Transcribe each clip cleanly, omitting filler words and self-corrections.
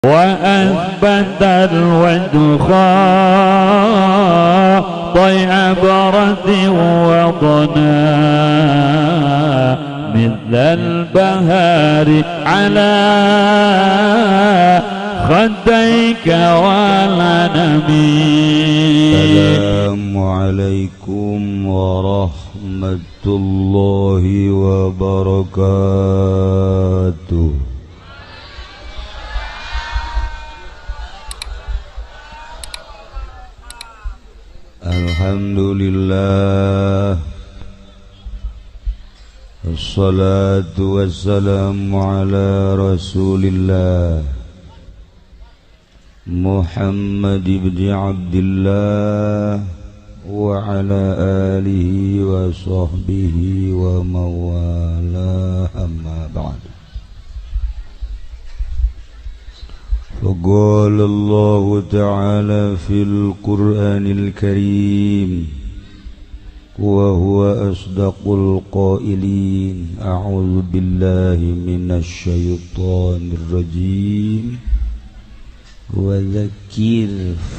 وأثبت الودخاء ضيع برد وضنا مثل البهار على خديك والنبي. السلام عليكم ورحمة الله وبركاته. Alhamdulillah, assalatu wassalamu ala rasulillah Muhammad ibn Abdillah wa ala alihi wa sahbihi wa mawala, amma ba'd. فقال الله تعالى في القرآن الكريم وهو أصدق القائلين: أعوذ بالله من الشيطان الرجيم وذكر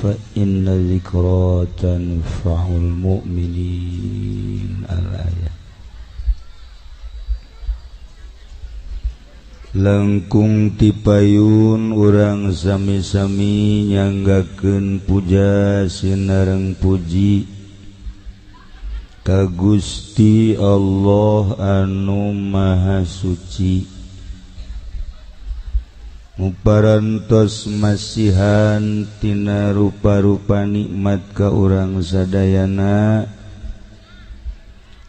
فإن ذكرى تنفع المؤمنين. الآية. Langkung tipayun urang sami-sami nyanggakeun puja sinareng puji ka Gusti Allah anu Maha Suci, muparantos masihan tina rupa-rupa nikmat ka urang sadayana,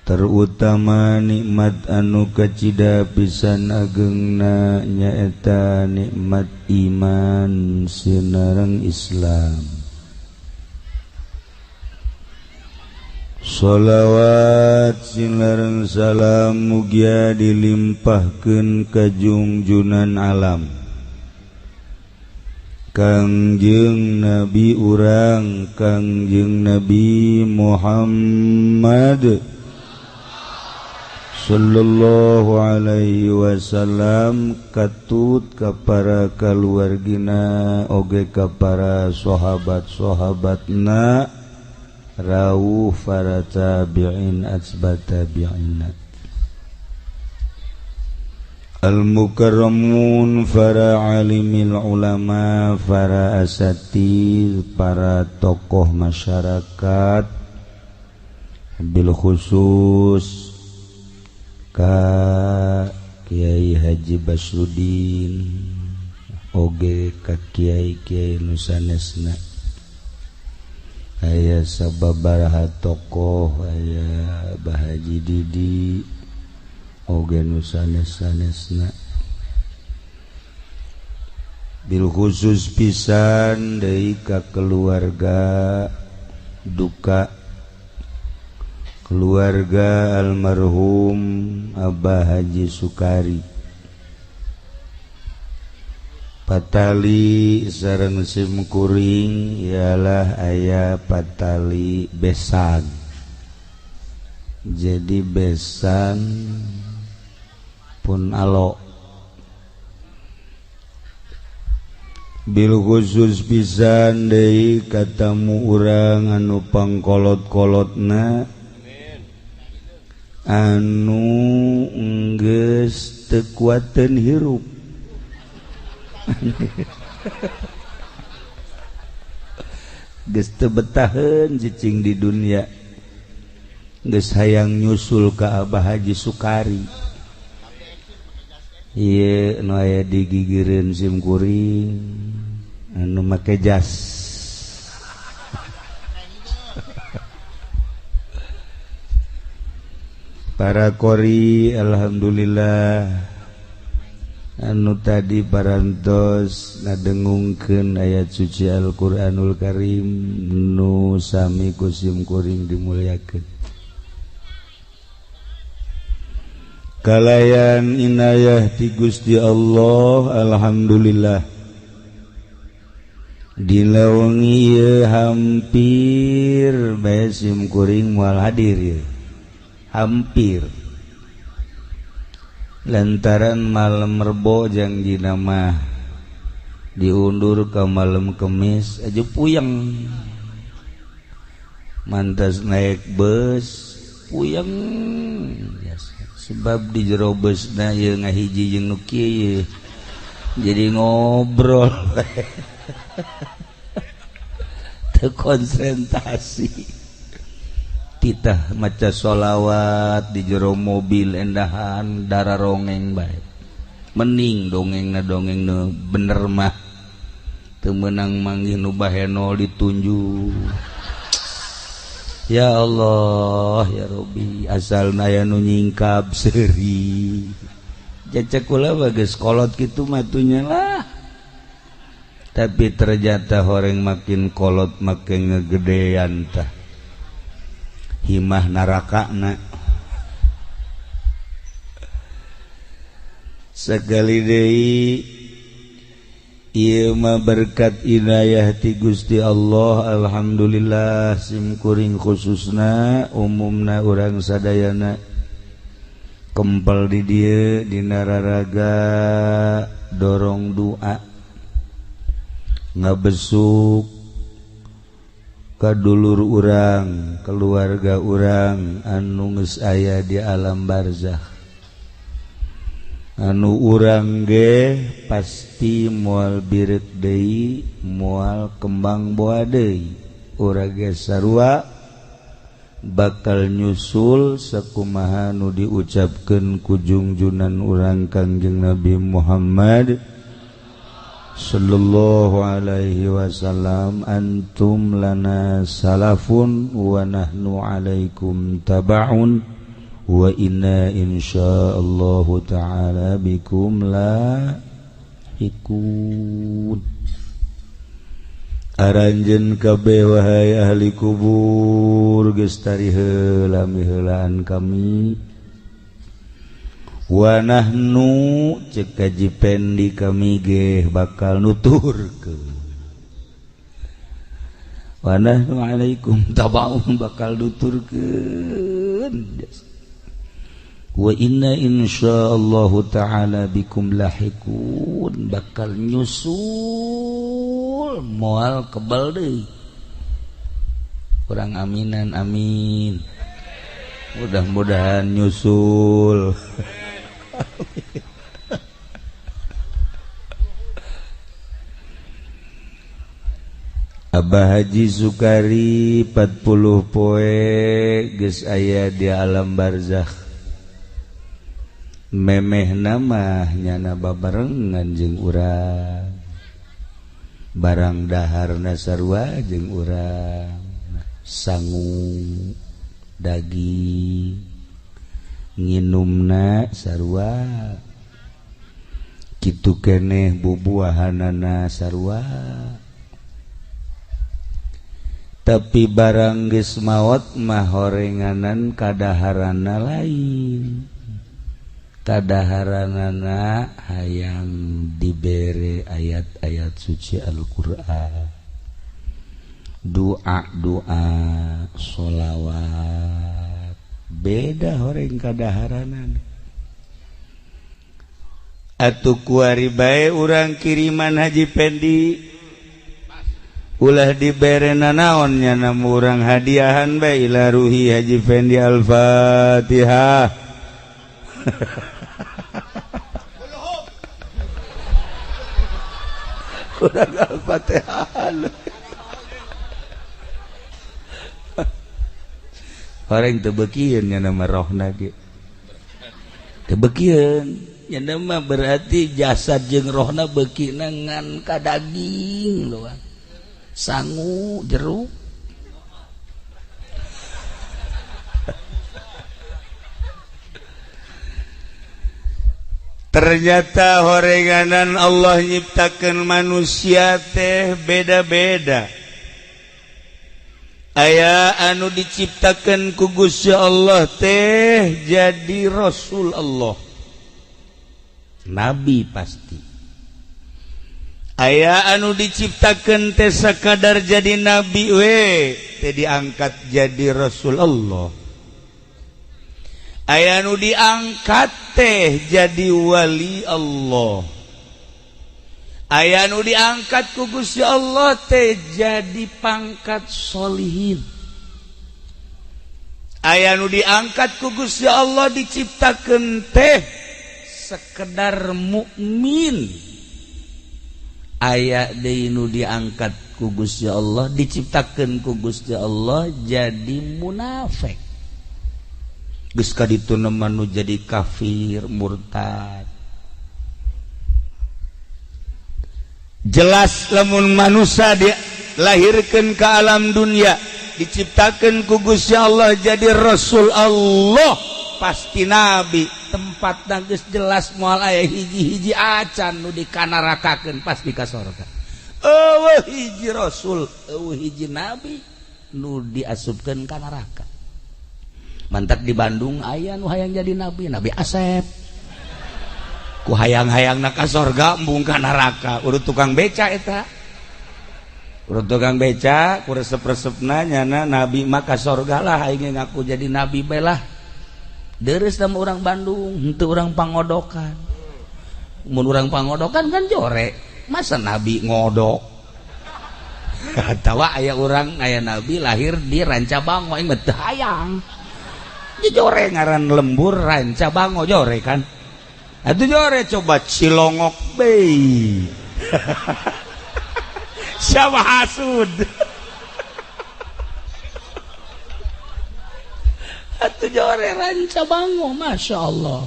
terutama nikmat anu kacida pisan ageungna nyaeta nikmat iman sinareng Islam. Shalawat sinareng salam mugia dilimpahkeun ka junjunan alam Kangjeng Nabi urang Kangjeng Nabi Muhammad sallallahu alaihi wasallam, katut ka para kaluargina oge ka para sahabat-sahabatna rawuh para tabi'in atsba tabi'in al-mukarramun para alimil ulama, para asatid, para tokoh masyarakat, bil khusus ka Kiai Haji Basrudin oge ka kiai-kiai nu sanesna, aya sababaraha tokoh, aya Bah Haji Didi oge nu sanes-sanesna, bil khusus pisan deui ka keluarga duka keluarga almarhum Abah Haji Sukari, patali sareng simkuring ialah aya patali besan, jadi besan pun alo. Bil khusus pisan deui katamu urang anu pangkolot-kolotna anu geus teu kuateun hirup geus teu betaheun cicing di dunia, geus hayang nyusul ka Abah Haji Sukari. Ieu nu aya di gigireun simkuring anu make jas. Para qori alhamdulillah anu tadi parantos ngadengungkeun ayat suci Al-Qur'anul Karim nu sami ku simkuring dimulyakeun. Kalayan inayah ti Gusti Allah, alhamdulillah dina wengi ieu hampir bae simkuring moal hadir ieu. Hampir lantaran malam Rebo jangjina mah diundur ke malam Kemis aja puyeng, mantas naik bus puyeng sebab di jero busna ye ngahiji jeung nu kieu jadi ngobrol teu konsentrasi. Titah maca sholawat di jero mobil endahan dara rongeng bae. Mending dongengna dongeng nu bener mah teu meunang manggih nu baheno ditunjuk. Ya Allah ya Rabbi asal aya nu nyingkap seuri. Cecek kula bagus kolot kitu matunya lah. Tapi ternyata horeng makin kolot makin ngegedean tah. Himah narakana. Sekali deui ieu mah berkat inayah ti Gusti Allah. Alhamdulillah simkuring khususna umumna urang sadayana kempel di dieu dina raraga dorong doa ngabesuk kadulur urang keluarga urang anu geus aya di alam barzakh. Anu urang ge pasti moal bireuk deui moal kembang boa deui. Urang ge sarua bakal nyusul sakumaha nu diucapkeun ku junjunan urang Kangjeng Nabi Muhammad sallallahu alaihi wasallam. Antum lana salafun wa nahnu alaikum tabaun wa inna insyaallahu ta'ala bikum lahikun. Aranjeun kabeh wahai ahli kubur geus tari heula miheulaan kami. Wa nahnu cek kaji pendi kami ge bakal nuturkeun. Wa nahnu alaikum tabaun bakal nuturkeun. Wa inna insyaallahu ta'ala bikum lahikun bakal nyusul moal kebal deui. Urang aminan amin. Mudah-mudahan nyusul. Abah Haji Sukari 40 poe geus aya di alam barzakh. Memehna mah nyana babarengan jeung urang. Barang daharna sarua jeung urang. Sangu daging nginumna sarua kitu keneh bubuahanana sarua. Tapi barang geus maot mah horenganan kadaharanna lain. Kadaharanana hayang dibere ayat-ayat suci Al-Qur'an. Doa-doa sholawat beda horeng kadaharanan. Atuh kuari bae urang kiriman Haji Pendi ulah dibere nanaon nya nama urang hadiahan bae ila ruhi Haji Pendi. Al-Fatihah. Urang Al-Fatihah. Orang tebekieun nya nama rohna ge. Tebekieun nya nama berarti jasad jeung rohna beukina ngan ka daging doang. Sangu jeruk. Ternyata horenganan Allah nyiptakeun manusia teh beda-beda. Aya anu diciptakeun ku Gusti Allah teh jadi Rasul Allah, Nabi pasti. Aya anu diciptakeun teh sakadar jadi Nabi we, teh diangkat jadi Rasul Allah. Aya anu diangkat teh jadi wali Allah. aya nu diangkat ku Gusti Allah teh jadi pangkat sholihin, aya nu diangkat ku Gusti Allah diciptakeun teh sekedar mukmin, aya deui nu diangkat ku Gusti Allah diciptakeun ku Gusti Allah jadi munafik, geus ka ditu nu jadi kafir murtad. Jelas lamun manusia dilahirkan ke alam dunia diciptakan ku Gusti Allah jadi Rasul Allah pasti nabi, tempat geus jelas moal aya hiji-hiji acan nu dikanarakakeun pasti ka surga. Eueuh hiji rasul, eueuh hiji nabi nu diasupkeun ka neraka. Mantak di Bandung aya nu hayang jadi nabi, Nabi Asep. Ku hayang-hayangna ka sorga embung ka neraka, urut tukang beca eta, urut tukang beca ku resep-resepna nyana nabi mah ka sorga lah aing ngaku jadi nabi bae lah. Deres sama orang Bandung henteu urang pangodokan, mun urang pangodokan kan jore, masa nabi ngodok. Atawa aya urang aya nabi lahir di Rancabango aing mah teu hayang, jore ngaran lembur Rancabango jore kan. Atuh jore coba Cilongok Bay. Siapa hasud? Atuh jore Rancabango, Masya Allah.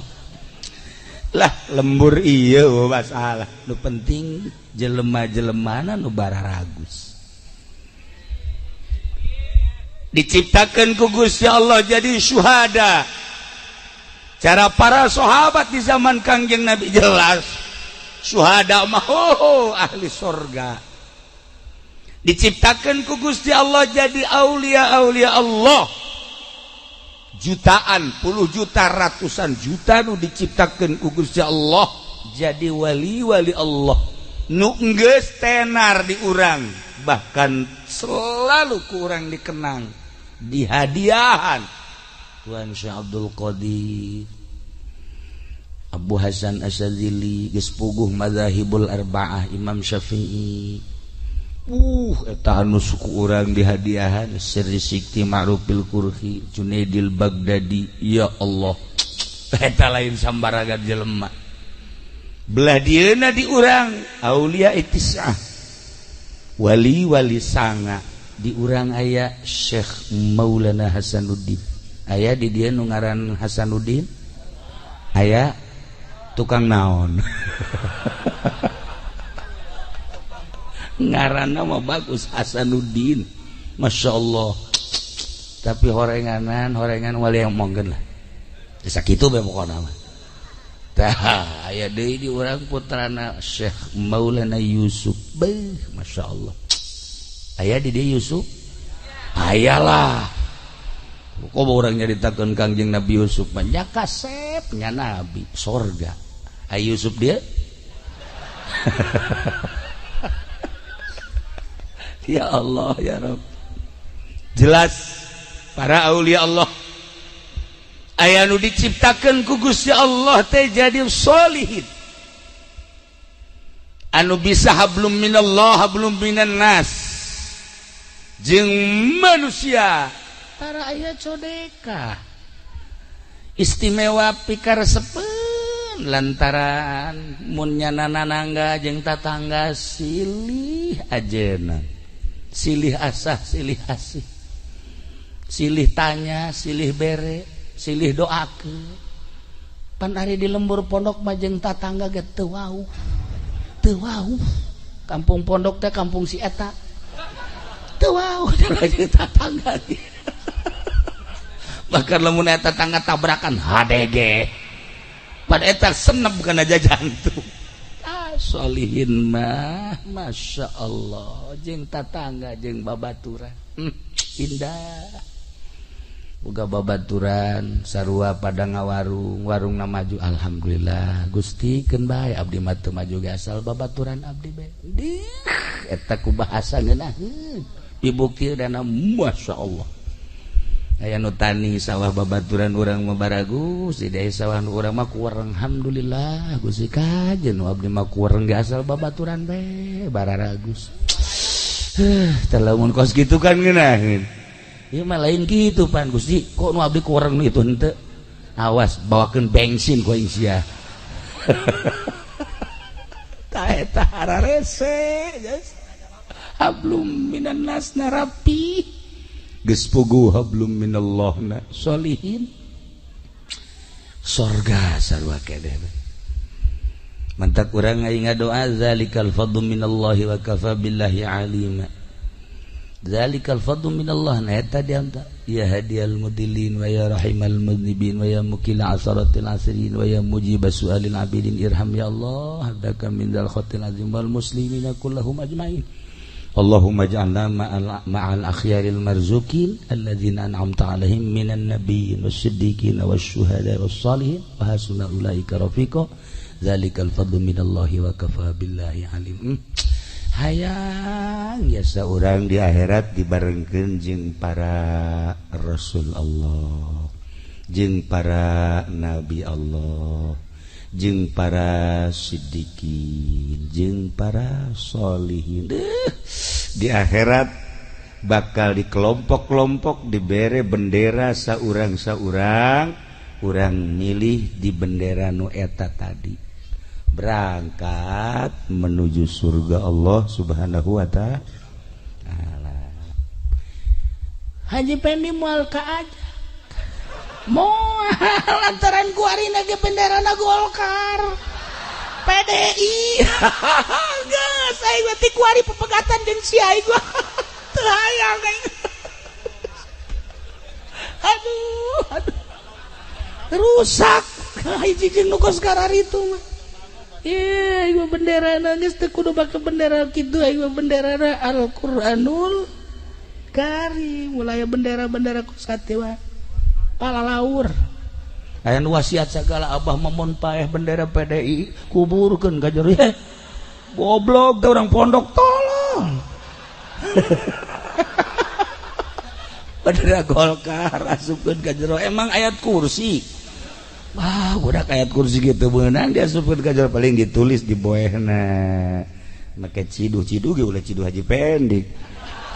Lah lembur iya masalah. Nu penting jelema-jelemana nu bararagus. Diciptakan ku Gusti Allah jadi syuhada. Cara para sahabat di zaman Kangjeng Nabi jelas syuhada mah ahli surga. Diciptakan ku Gusti Allah jadi aulia-aulia Allah. Jutaan, puluh juta, ratusan juta nu diciptakan ku Gusti Allah jadi wali-wali Allah. Nu geus tenar di urang, bahkan selalu ku urang dikenang, dihadiahan Tuan Syekh Abdul Qadir, Abu Hasan Asyadzili, geus puguh madzhabul arba'ah Imam Syafi'i. Eta anu suku urang dihadiahan Sirri Sikti Ma'rufil Qurhi, Junaidil Baghdadi. Ya Allah, eta lain sambaragan jelema. Belah dieuna di urang aulia tis'ah, wali-wali sanga. Di urang aya Syekh Maulana Hasanuddin. Aya di dia nu ngaran Hasanuddin, aya tukang naon. Ngaranna mah bagus Hasanuddin, Masya Allah. Tapi horengan wali yang monggen lah. Sakitu bae pokona mah. Tah aya deui di urang putrana Syekh Maulana Yusuf. Beuh, Masya Allah. Aya di dia Yusuf? Ayalah. Kok orang nyaritakeun Kangjeng Nabi Yusuf nya kasepnya nabi sorga. Ay Yusuf dia ya Allah ya Rabb. Jelas para aulia Allah aya nu diciptakeun ku Gusti Allah teh jadi sholihin, anu bisa hablum minallah hablum minan nas, jeung manusia para ayat codeka istimewa pikaresepeun lantaran mun nyana nangga jeung tatangga silih ajeuna, silih asah, silih asih, silih tanya, silih bere, silih doakeun. Pan ari di lembur pondok mah jeung tatangga ge teu wau. Teu wau. Kampung pondok teh kampung si eta. Teu wau jeung tatangga. Bahkan lamun eta tangga tabrakan HDG pada eta senep kana jantung. Sholihin mah Masya Allah jeung tatangga jeung babaturan indah. Boga babaturan sarua pada ngawarung, warungna maju alhamdulillah. Gusti keun bae abdi mah teu maju ge asal babaturan abdi bae. Eta ku bahasa ngeunaheun dibuktieudan Masya Allah. aya nu tani sawah babaturan urang mah baragus di daerah sawah nu urang mah kuwereng alhamdulillah Gusti kajen nu abdi mah kuwereng ge asal babaturan bae bararagus tah lamun kos kitu kan ngeunaheun ieu mah lain kitu pan Gusti kok nu abdi kuwereng itu henteu awas bawakeun bensin ku aing sia tah eta hararese hablum minan nas narapi geus puguh hablum minallahna sholihin sorga sarua kedeh mantak urang aing ngadoa zalikal fadlu minallahi wa kafa billahi alima zalikal fadlu minallah na eta dianta ya hadiyal mudillin wa ya rahimal mudnibin wa ya mukila asaratil asirin wa ya mujibas sualil abidin irham ya Allah hadaka min dal khatil azim wal muslimina kullahum ajmain Allahumma ja'alna ma'al akhyaril marzukin alladzina an'amta 'alaihim minan nabiyyin wasyiddiqin wasyuhada wassalihin wa hasuna ulaika rafiqa zalikal fadlu minallahi wa kafa billahi alim hayang biasa urang di akhirat dibarengkeun jeung para rasul Allah jeung para nabi Allah jeung para siddiqin jeung para sholihin di akhirat bakal dikelompok-kelompok dibere bendera saurang-saurang urang milih di bendera nu eta tadi berangkat menuju surga Allah subhanahu wa ta'ala. Haji Pendi moal ka aja moal lantaran kuarina ge benderana Golkar PDI geus aing mah ti kuari pepegatan jeung si aing gua teu hayang aing aduh rusak hiji jeung nu kos kararitu mah iya ieu benderana geus teu kudu make bendera kitu ieu benderana Al-Qur'anul Karim mulai bendera-bendera kos katiwa palalaur aya nu wasiat sagala abah mamon paeh bendera PDI kuburkeun ka jero goblok teh urang pondok tolong bendera Golkar asupkeun ka jero emang ayat kursi wah budak ayat kursi gitu beunang diasupkeun ka jero paling ditulis di boehna make ciduh-ciduh ge ulah ciduh Haji Pendik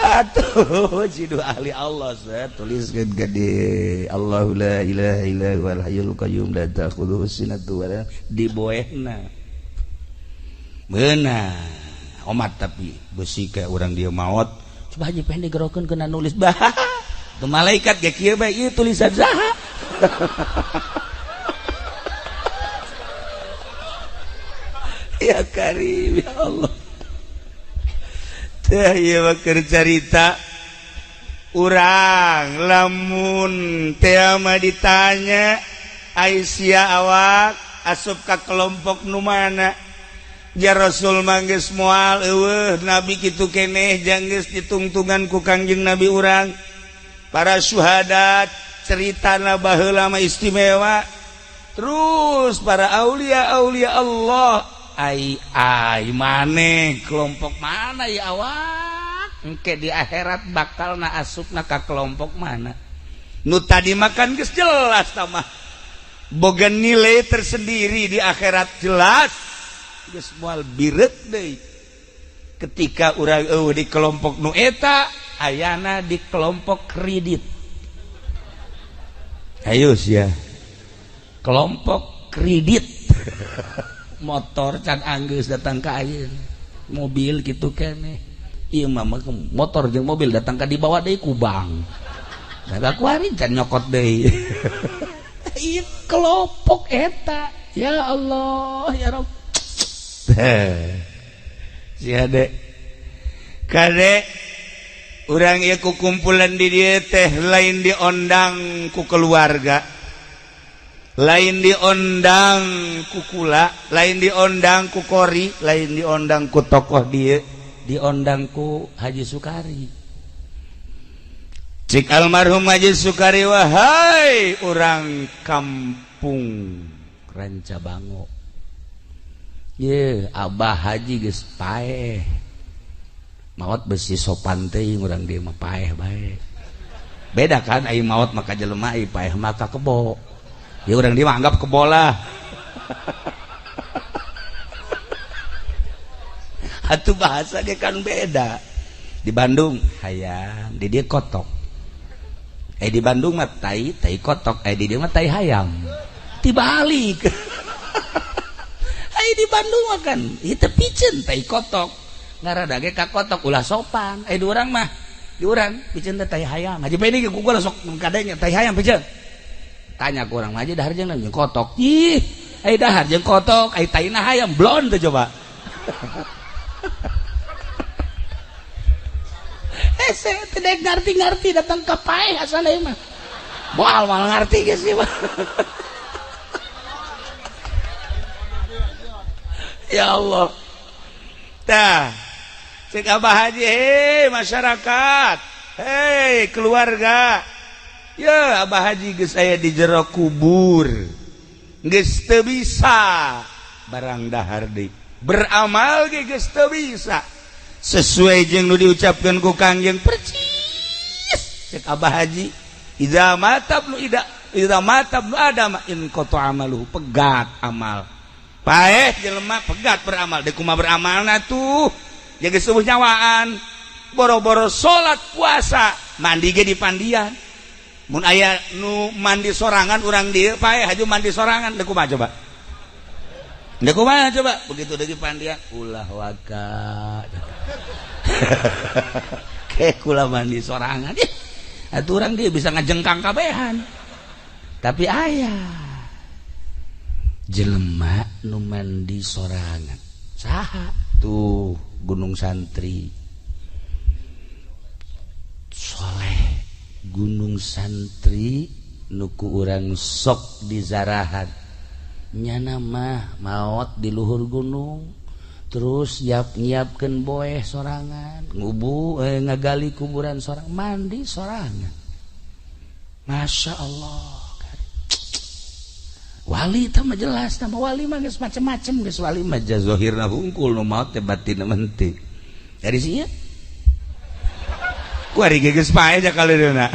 atuh ciduh ahli Allah saya tuliskeun ka di Allahu la ilaha illa huwal hayyul qayyum la ta'khudhuhu sinatun wa la di boehna beunang omat tapi beusi ka urang dieu maot coba Haji Pendik gerokeun keuna nulis bah tu malaikat ge kieu bae ieu tulisan saha ya Karim ya Allah teh ieu mah keur carita urang lamun teh mah ditanya Aisyah awak asup ka kelompok nu mana ja Rasul mah geus moal eueuh nabi kitu keneh jang geus ditungtungan ku Kangjeng Nabi urang para syuhada ceritana baheula mah istimewa terus para aulia-aulia Allah ai maneh kelompok mana ya awak engke di akhirat bakal na asupna ka kelompok mana nu tadi makan geus jelas tamah boga nilai tersendiri di akhirat jelas geus moal bireuk deui ketika urang di kelompok nu eta ayana di kelompok kredit ayo sia kelompok kredit motor can anggeus datang ka ayeuna mobil kitu keneh ieu mah motor jeung mobil datang ka dibawa deui ku bank da kuari can nyokot deui ieu kelompok eta ya Allah ya Rabb sia dek kade urang ieu kukumpulan di dieu teh lain diondang ku keluarga lain diondang ku kula lain diondang ku kori lain diondang ku tokoh dia diondang ku Haji Sukari cik almarhum Haji Sukari wahai urang kampung Rancabango ye abah Haji geus paeh maot besi sopan teuing urang dieu mah paeh bae beda kan ai maut maka jelema ai paeh maka kebo ya urang dia anggap kebo lah atuh bahasa ge kan beda di Bandung hayam di dia kotok di Bandung mah tai kotok di dia mah tai hayam dibalik di Bandung mah kan itu picen tai kotok ngarada ge ka kotok ulah sopan di urang mah di urang picen teh tai hayam haji peni ge gugul sok kadenya tai hayam picen tanya ku urang mah aja dahar jeung kotok ih dahar jeung kotok taina hayam blon teh coba saya tidak ngerti datang ke paeh asalnya mah boal mal ngerti guys sih ya Allah tah cek Abah Haji masyarakat keluarga ya Abah Haji geus aya di jero kubur geus teu bisa barang dahar deui beramal ge geus teu bisa sesuai jeung nu diucapkeun ku Kangjeng percis cek Abah Haji idza matabnu adam in qata amaluhu pegat amal paeh jelema pegat beramal deuk kumaha beramalna tuh jaga subuh nyawaan boro-boro salat puasa mandi ge di pandian mun aya nu mandi sorangan urang dieu paeh haju mandi sorangan deuk kumaha coba deuk kumaha coba begitu deui pandian ulah waka kayak kula mandi sorangan atuh urang dia bisa ngajengkang kabehan tapi aya jelema nu mandi sorangan saha tuh Gunung Santri soleh Gunung Santri nuku urang sok dizarahan nyana mah maot di luhur gunung terus nyiapkeun boeh sorangan ngubu ngagali kuburan sorangan mandi sorangan Masya Allah wali teh mah jelas nama wali mah geus macem-macem geus wali mah zahirna hungkul nu maot teh batinna menti dari sia ku ari geus pae ja kaleuna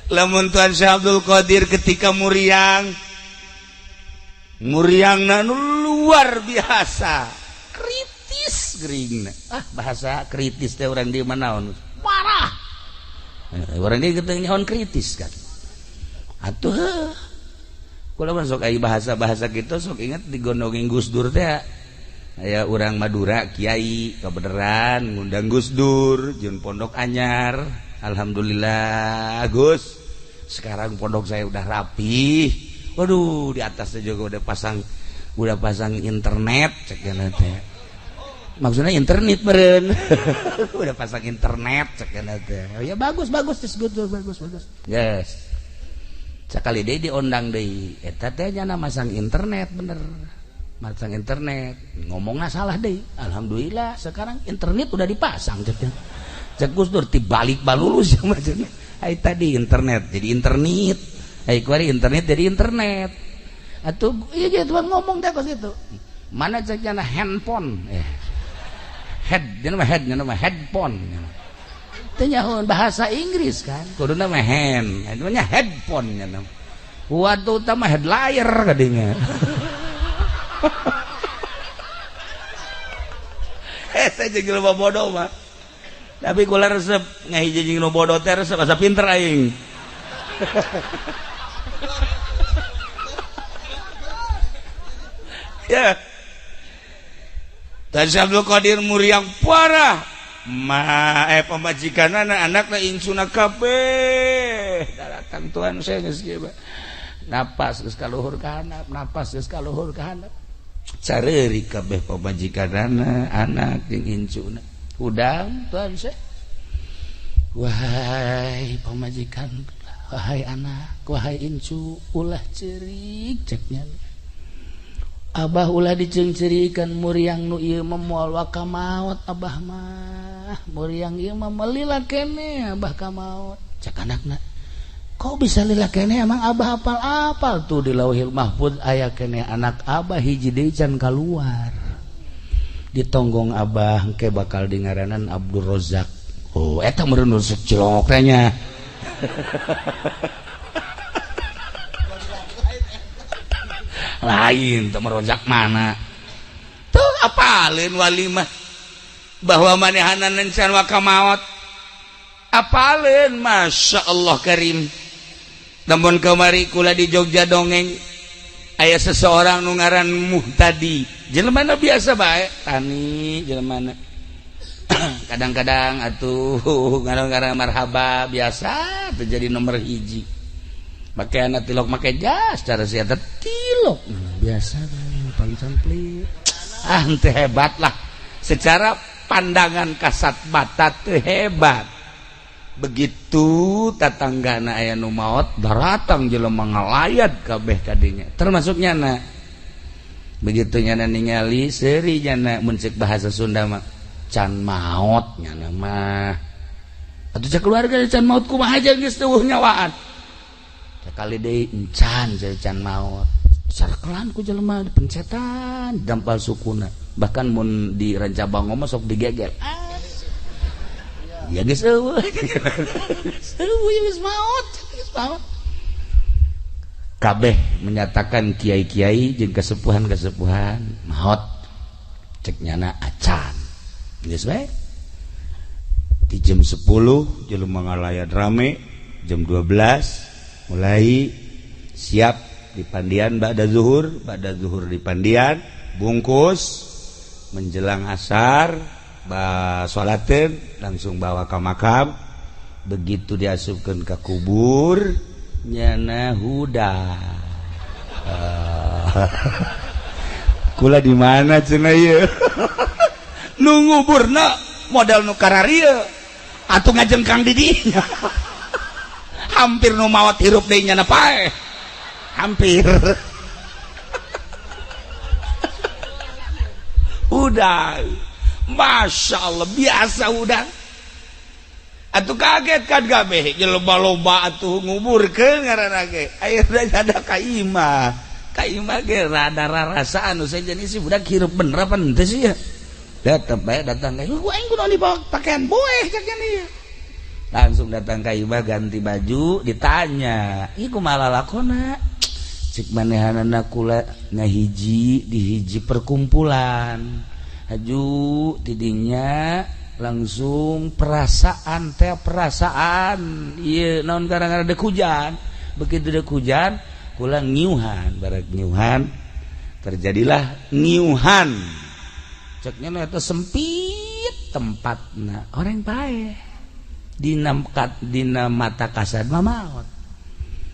lamun Tuan Syekh Abdul Qadir ketika muriangna nu luar biasa kritis geuringna bahasa kritis teh urang di manaon parah orang dia kita nyaon kritis kan atuh kula mah sok aya bahasa-bahasa kitu sok inget digondongin Gus Dur teh aya urang Madura kiai kabeneran ngundang Gus Dur jeung pondok anyar alhamdulillah Gus sekarang pondok saya udah rapi waduh di atasnya juga udah pasang internet cekna teh maksudnya internet meren udah pasang internet cekna teh oh ya bagus bagus yes sekali deui diondang deui eta teh nya masang internet bener masang internet ngomongna salah deui alhamdulillah sekarang internet udah dipasang cek Gus Dur tibalik balulus sama cenah ai tadi internet jadi internet ai kuari internet jadi internet atuh ieu tuan ngomong teh kos kitu mana cek nya handphone headphone itu nyahoon bahasa Inggris kan kudu nama hand itu nya headphone nya waduh tama headlier kadinya saya jeung loba bodoh mah tapi kula resep ngahiji jeung nu bodoh teh resep asa pinter aing ya Tuan Syekh Abdul Qadir muriang parah pemajikanana anakna insuna kabeh daratang Tuan saya geus kieu napas geus kaluhur ka handap napas geus kaluhur ka handap careuri kabeh pemajikanana anak jeung insuna udang Tuan Syekh wahai pemajikan wahai anak wahai incu ulah ceurik ceknya Abah ulah diceungceurikeun muriang nu ieu mah moal waka maot Abah mah muriang ieu mah melila kene Abah ka maot cek anakna kok bisa lila kene emang Abah apal-apal tuh di Lauhil Mahfuz aya kene anak Abah hiji deui can kaluar ditonggong abah engke bakal dingaranan Abdul Rozak. Oh eta meureun secilok nya. Lain teu merojak mana. Tuh apalin walimah bahwa manehanan encan wa kamaot. Apalin Masya Allah Karim. Namun kemari kula di Jogja dongeng aya seseorang nu ngaran Muhtadi. Jelemana biasa bae tani jelemana. Kadang-kadang atuh ngaran-ngaran marhaba biasa terjadi nomor hiji. Make anak tilok make jas cara sia tilok. Biasa bae paling samplit. Teu hebat lah. Secara pandangan kasat mata teu hebat. Begitu tatanggana aya nu maot daratang jelema ngalayat kabeh kadinya termasuk nyana begitu nyana ningali seuri nyana mun ceuk bahasa Sunda mah can maot nyana mah atuh cek keluarga can maot kumaha aja geus teueuh nyawaan sakali deui encan can maot sarkelan ku jelema dipencetan dampal sukuna bahkan mun di Rancabango mah sok digegel ya geus eueuh geus maot kabeh menyatakan kiai-kiai jeung kasepuhan-kasepuhan maot cek nyana acan geus bae di jam 10 jelema ngalayan rame jam 12 mulai siap di pandian ba'da zuhur di pandian bungkus menjelang asar sholatin langsung bawa ke makam begitu diasupkan ke kubur nyana huda kula di mana cenah ieu nu nguburna modal nu kararieu atuh ngajengkang di dinya hampir nu maot hirup deui nyana pae hampir udah Masya Allah biasa udah atuh kaget kan kabeh loba-loba atuh nguburkeun ngaranna ge ayeuna ada kaimah ge rada rarasaan nu sejenis sih budak hirup bener apa henteu sih ya datang bae datang ka ku aing kudu dibawa pakaian boeh cek nya langsung datang ka imah ganti baju ditanya ieu kumaha lalakonna cek manehanana kula ngahiji di hiji perkumpulan haju tidinya langsung perasaan iya naon gara-gara dek hujan begitu dek hujan kula ngiuhan barak ngiuhan terjadilah ngiuhan ceknya eta sempit tempatna orang bae dina mata kasar mah maot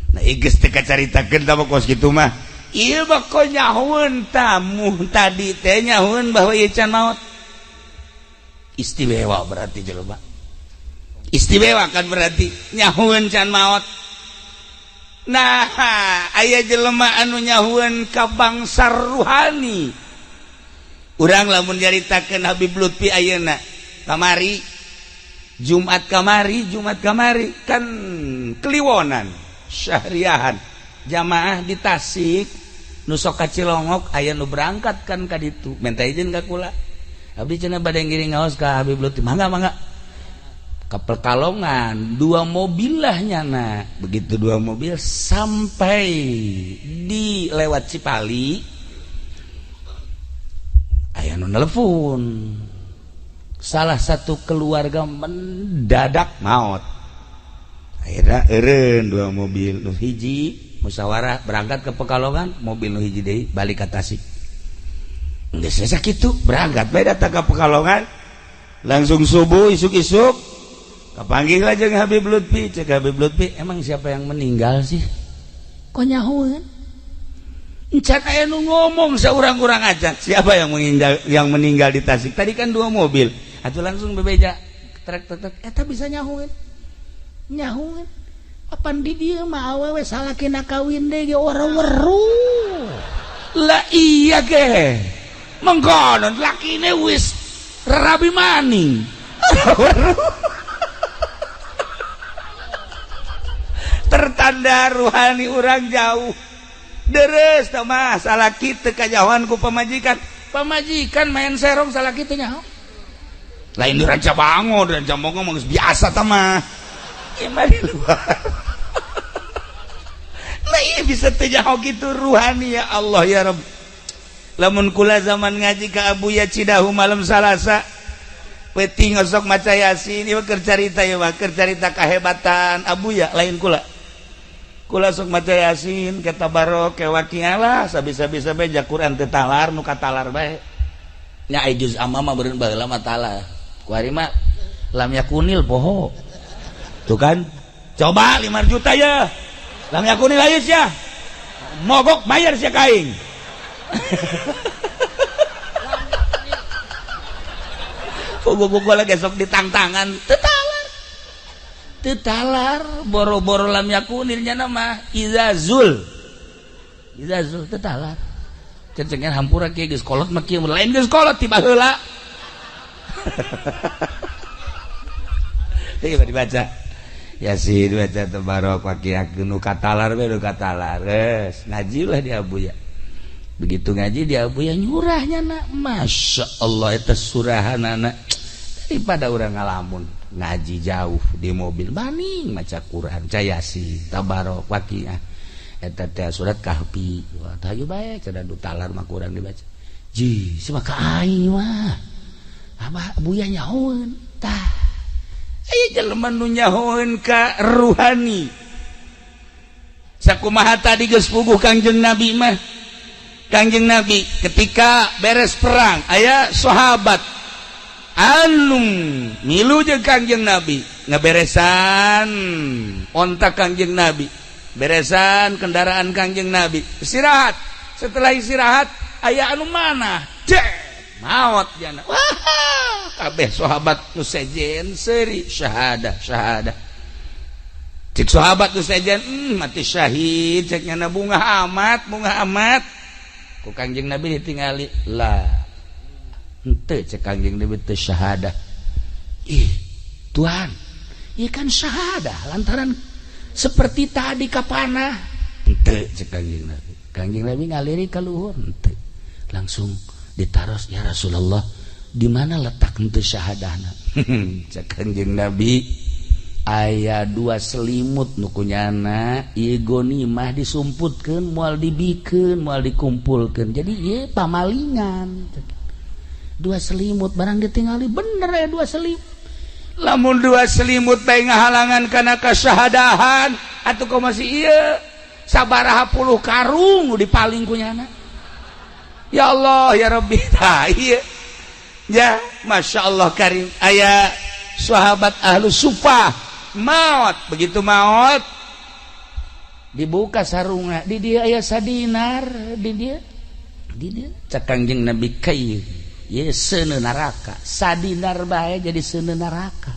nah geus teh kacaritakeun ta kos kitu mah ieu bako nyahueun tamu tadi teh nyahueun bahwa ieu can maot istimewa berarti jelema istimewa kan berarti nyahueun can maot nah aya jelema anu nyahueun ka bangsa ruhani urang lamun nyaritakeun Habib Lutfi ayeuna kamari Jumat kamari kan keliwonan syahriahan jamaah di Tasik nu sok ka Cilongok aya nu berangkat kan ka ditu minta izin ka kula abdi cenah bade ngiring ngaos ka Habib Lutfi mangga ka Pekalongan 2 mobil lah nyana begitu 2 mobil sampai di lewat Cipali aya nu nelpon salah satu keluarga mendadak maot akhirnya eureun 2 mobil nu hiji musyawarah berangkat ke Pekalongan mobil nu hiji deui balik ka Tasik geus asa kitu berangkat bae datang ka Pekalongan langsung subuh isuk-isuk kapanggih lah jeung Habib Lutfi cek Habib Lutfi emang siapa yang meninggal sih kok nyahueun encan aya nu ngomong saurang-urang acan siapa yang meninggal di Tasik tadi kan 2 mobil atuh langsung bebeja trek eta bisa nyahueun apan di dieu mah awewe salakina kawin deui ora-weru lah iya ge mengkonon lakine wis rarabi maning tertanda ruhani urang jauh deres tah mah salaki teu kajauhan ku pamajikan pamajikan main serong salah kitu nya lain di Ranca Bango mah biasa tah mah ieu di luar nah ieu bisa teh nyaho kitu ruhani ya Allah ya Rabb lamun kula zaman ngaji ka Abuya Cidahu malam Salasa peuting ngosok maca Yasin ieu keur carita ieu mah keur carita kahebatan Abuya lain kula sok maca Yasin ke tabarok ke waqialah sabisa-bisa bae Quran teu talar nu katalar bae nya aya juz amma mah beureun baheula mah talar kuari mah lam yakunil poho tuh kan coba 5 juta ya lam yakunil aya sia mogok bayar sia kaing buku-buku lagi sok ditangtangan tetalar boro-boro lam yakunilnya nama izazul tetalar cencengan hampura kieu geus kolot mah kieu lain geus kolot ti baheula ieu dibaca Yasin baca tabarok waqiah nu katalar we nu katalar geus ngaji lah di Abuya begitu ngaji di Abuya nyurahnya na masya Allah eta surahanana daripada urang ngalamun ngaji jauh di mobil baning maca Quran ca Yasin tabarok waqiah eta teh surat Kahfi wah hayu bae cenah du talar mah Quran dibaca ji sia ka aing mah abah Abuya nyahoeun tah aya jelema nu nyahoeun ka ruhani sakumaha tadi geus puguh Kangjeng Nabi mah Kangjeng Nabi ketika beres perang aya sahabat anu milu jeung Kangjeng Nabi ngaberesan ontak Kangjeng Nabi beresan kendaraan Kangjeng Nabi istirahat setelah istirahat aya anu mana maot jana wah kabeh sahabat nu sejen seuri syahadah cik sahabat nu sejen mati syahid cek nyana bunga amat ku Kangjeng Nabi ditingali lah henteu cek Kangjeng Nabi teu syahadah ih Tuhan ieu kan syahadah lantaran seperti tadi ka panah henteu cek Kangjeng Nabi ngaliri ka luhur henteu langsung ditaros ya Rasulullah di mana letak henteu syahadahna cek Kangjeng Nabi aya 2 selimut nu kunyana ieu gonimah disumputkeun moal dibikeun moal dikumpulkeun jadi ieu pamalingan 2 selimut barang ditingali bener ya 2 selimut lamun 2 selimut bae ngahalangan kana kasyahadahan atuh kok masih ieu sabaraha puluh karung dipaling kunyana ya Allah ya Rabbi tah ieu ya Masya Allah karim aya sahabat ahlu sufah maut begitu maut dibuka sarungna di dia aya sadinar di dia cek Kangjeng Nabi kai ye seuneu neraka sadinar bae jadi seuneu neraka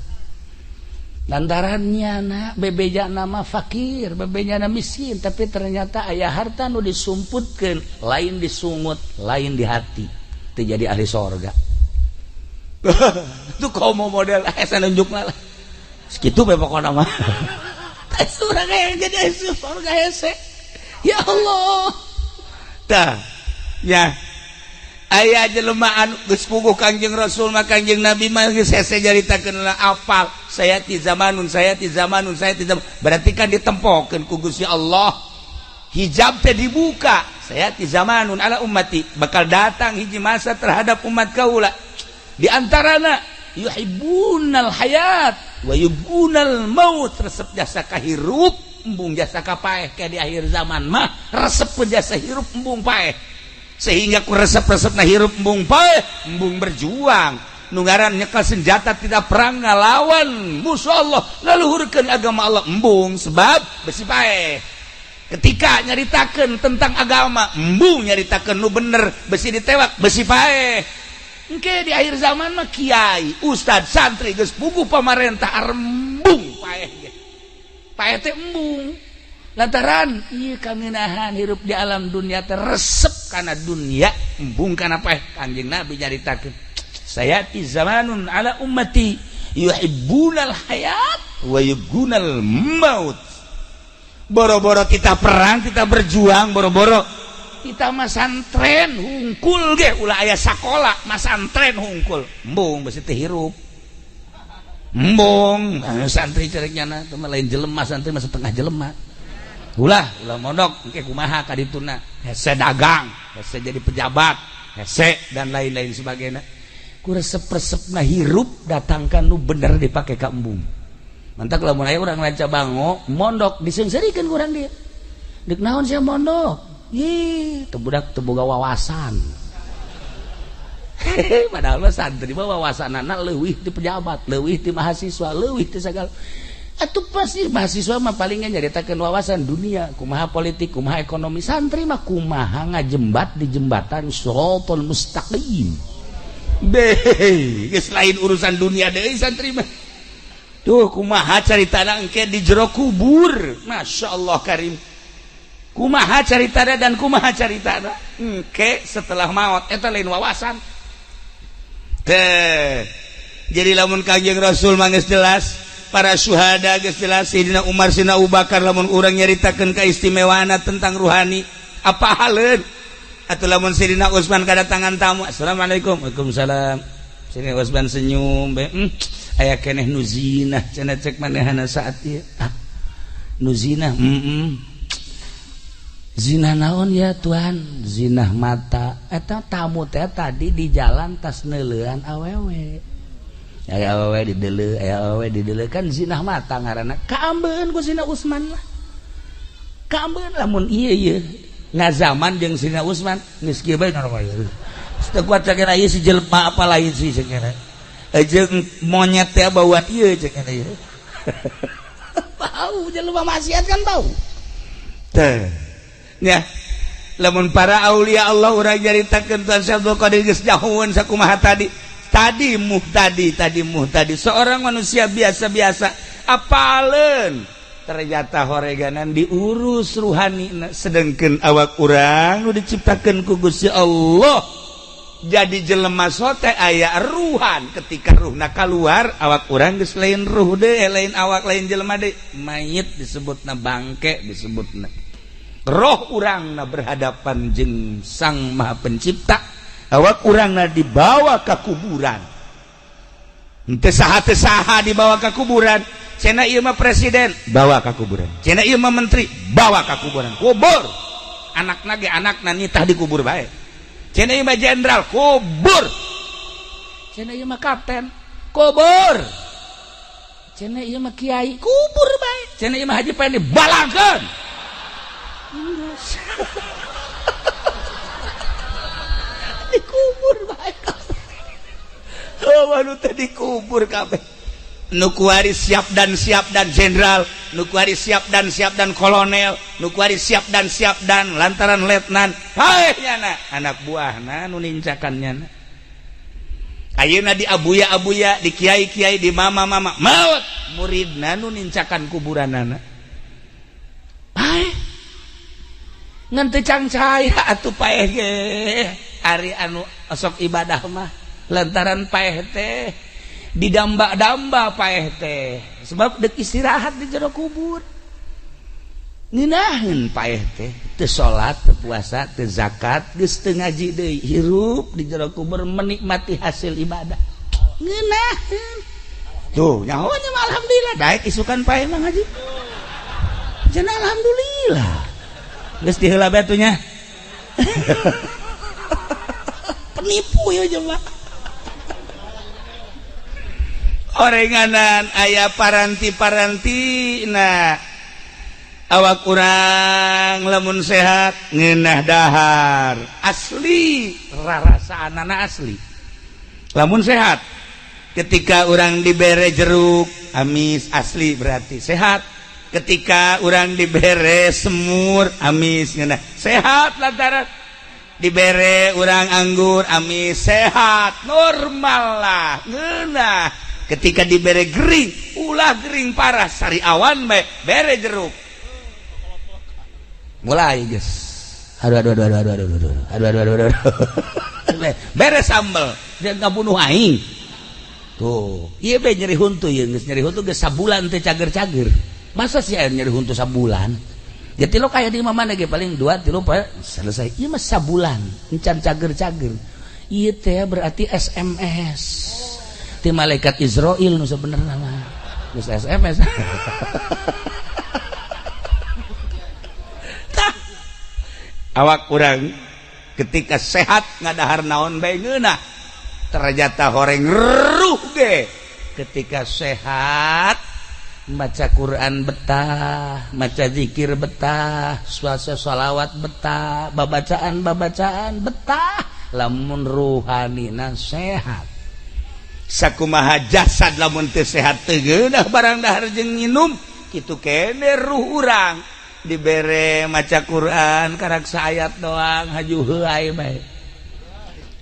lantarannya na bebeja nama fakir bebeja nama miskin tapi ternyata aya harta nu disumputkeun lain disungut lain di hati teu jadi ahli sorga itu komo model asa nunjukna lah segitu bae pokona mah surga yang jadi surga hese ya Allah tah ya aya jelema anu geus puguh Kangjeng Rasul mah Kangjeng Nabi mah geus hese jaritakeun apal saya ti zamanun berarti kan ditempokeun ku Gusti Allah hijab teh dibuka saya ti zamanun ala ummati bakal datang hiji masa terhadap umat kaula di antarana yuhibbunal hayat wa yubunal maut resep jasa kahirup embung jasa kapaeh kayak di akhir zaman mah resep jasa hirup embung paeh sehingga ku resep-resepna hirup embung paeh embung berjuang nungaran nyekel senjata tidak perang ngalawan musuh Allah ngaluhurkeun agama Allah embung sebab besi paeh ketika nyaritakeun tentang agama embung nyaritakeun nu bener besi ditewak besi paeh engke di akhir zaman mah kiai, ustad, santri geus puguh pamarentah embung paeh ge. Paeh teh embung. Lantaran ieu kangeunahan hirup di alam dunia teh resep kana dunia, embung kana paeh. Kangjeng Nabi nyaritakeun, sayati zamanun ala ummati yuhibbunal hayat wa yubgunal maut. Boro-boro kita perang, kita berjuang, boro-boro kita mah santren hungkul ge ulah aya sakola mah santren hungkul embung besi teh hirup embung santri cereknya teh lain jelema santri mah setengah jelema ulah mondok engke kumaha ka dituna hese dagang hese jadi pejabat hese dan lain-lain sebagainya ku resep-resepna hirup datangkan nu bener dipake ka embung mantak lamun aya urang lanca bango mondok diseungsirikeun ku urang dia deuk naon sia mondok teu budak teu boga wawasan padahal mah santri mah wawasanana leuwih ti pejabat leuwih ti mahasiswa leuwih ti sagala atuh pasti mahasiswa mah palingnya nyaritakeun wawasan dunia kumaha politik kumaha ekonomi santri mah kumaha ngajembat di jembatan shiratal mustaqim geus lain urusan dunia deui santri mah tuh kumaha caritana engke di jero kubur masyaallah karim kumaha caritana dan kumaha caritana engke setelah maut eta lain wawasan teh jadi lamun Kangjeng Rasul mah geus jelas para syuhada geus jelas Sayyidina Umar Sayyidina Abu Bakar lamun urang nyaritakeun kaistimewaana tentang ruhani apa haleun atuh lamun Sayyidina Utsman kadatangan tamu assalamualaikum waalaikumsalam Sayyidina Utsman senyum aya keneh nu zinah cenah cek manehna saat ieu nu zinah zina naon ya Tuhan zina mata eta tamu teh tadi di jalan tas neuleuan awewe aya awewe di deuleu kan zina mata ngaranna kaambeun ku Sayyidina Utsman lah kaambeun lamun ieu ngazaman jeung Sayyidina Utsman geus kieu bae normal teu kuat sakira ieu si jelema apa lain sih sakira jeung monyet teh bauan ieu sakira ieu bau jelema maksiat kan bau teh ya lamun para aulia Allah urang nyaritakeun Tuhan Abdul Qadir geus jauheun sakumaha tadi muhtadi seorang manusia biasa-biasa apaleun ternyata horeganan diurus ruhani sedengkeun awak urang nu diciptakeun ku Gusti Allah jadi jelema sote aya ruhan ketika ruhna kaluar awak urang geus lain ruh deui lain awak lain jelema deui mayit disebutna bangke disebutna roh urangna berhadapan jeung Sang Maha Pencipta awak urangna dibawa ke kuburan teu saha dibawa ke kuburan cenah ieu mah presiden bawa ke kuburan cenah ieu mah menteri bawa ke kuburan kubur anakna ge anakna nitah dikubur bae cenah ieu mah jenderal kubur cenah ieu mah kapten kubur cenah ieu mah kiai kubur bae cenah ieu mah haji pengen dibalangkeun dikubur bae nu teh dikubur kabeh nu kuari siap dan jenderal nu kuari siap dan kolonel nu kuari siap dan lantaran letnan hae nyana anak buahna nu nincakannya ayeuna di abuya di kiai di mama maut muridna nu nincakan kuburanana hae ngan teu can cahaya atuh paeh ge ari anu sok ibadah mah lantaran paeh teh didamba-damba paeh teh sebab deuk istirahat di jero kubur ngeunaheun paeh teh teu salat teu puasa teu zakat geus teu ngaji deui hirup di jero kubur menikmati hasil ibadah ngeunaheun tuh nyaho nya alhamdulillah daek isukan paeh mah ngaji cenah alhamdulillah geus diheula batunya penipu ya jemaah orenganan aya paranti nah awak urang lamun sehat ngeunah dahar asli rarasaanana asli lamun sehat ketika urang dibere jeruk amis asli berarti sehat ketika urang dibere semur amis ngeunah sehat lantaran dibere urang anggur amis sehat normal lah ngeunah ketika dibere gering ulah gering parah sari awan bae bere jeruk mulai guys aduh bere sambel dia ngabunuh aing tuh ieu bae nyeri huntu ieu geus nyeri huntu geus sabulan teh cager-cager masa sih air nyeri huntu sabulan jadi lo kayak di mana ge paling 2-3 selesai ieu mah sabulan encan cager-cager ieu teh berarti SMS ti malaikat Israil nu sabenerna mah geus SMS awak urang ketika sehat ngadahar naon bae ngeunah ternyata horeng ruh ge ketika sehat baca Quran betah maca zikir betah puasa sholawat betah babacaan betah lamun ruhanina sehat sakumaha jasad lamun teu sehat teu geunah barang dahar jeung nginum kitu kene ruh urang dibere maca Quran karaksa ayat doang haju heuai bae.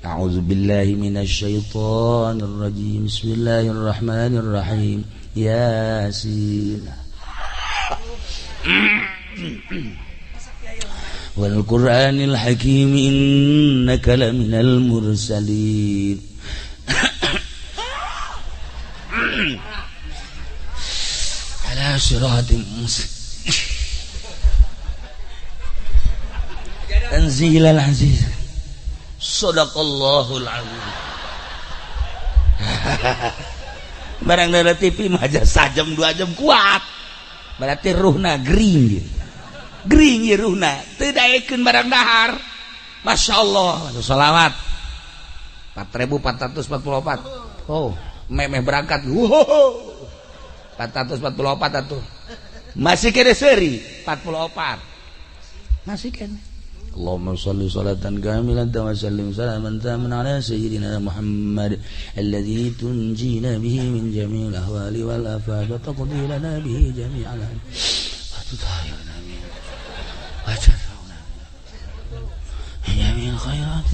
A'udzubillahi minasyaitonir rajim. Bismillahirrahmanirrahim. Yasin. Wal Qur'anil Hakim innaka laminal mursalin. Ala siratin mustaqim. Tanzilal aziz. Shadaqallahul azim. Barang dari TV mah aja sajam 2 jam kuat. Berarti ruhna gering. Gering ye ruhna. Teu daekeun barang dahar. Masyaallah, sholawat 4444. Oh, memeh berangkat. Wow. 444 atuh. Masih kene seri 44. Masih kene. Allahumma shalli salatan kamilatan wa sallim salaman taman ala sayyidina Muhammad alladhi tunjina bihi min jami'il ahwali wal afat wa taqdi lana bihi jami'al wa tutahhirna min wa tarfa'una jami'il khairat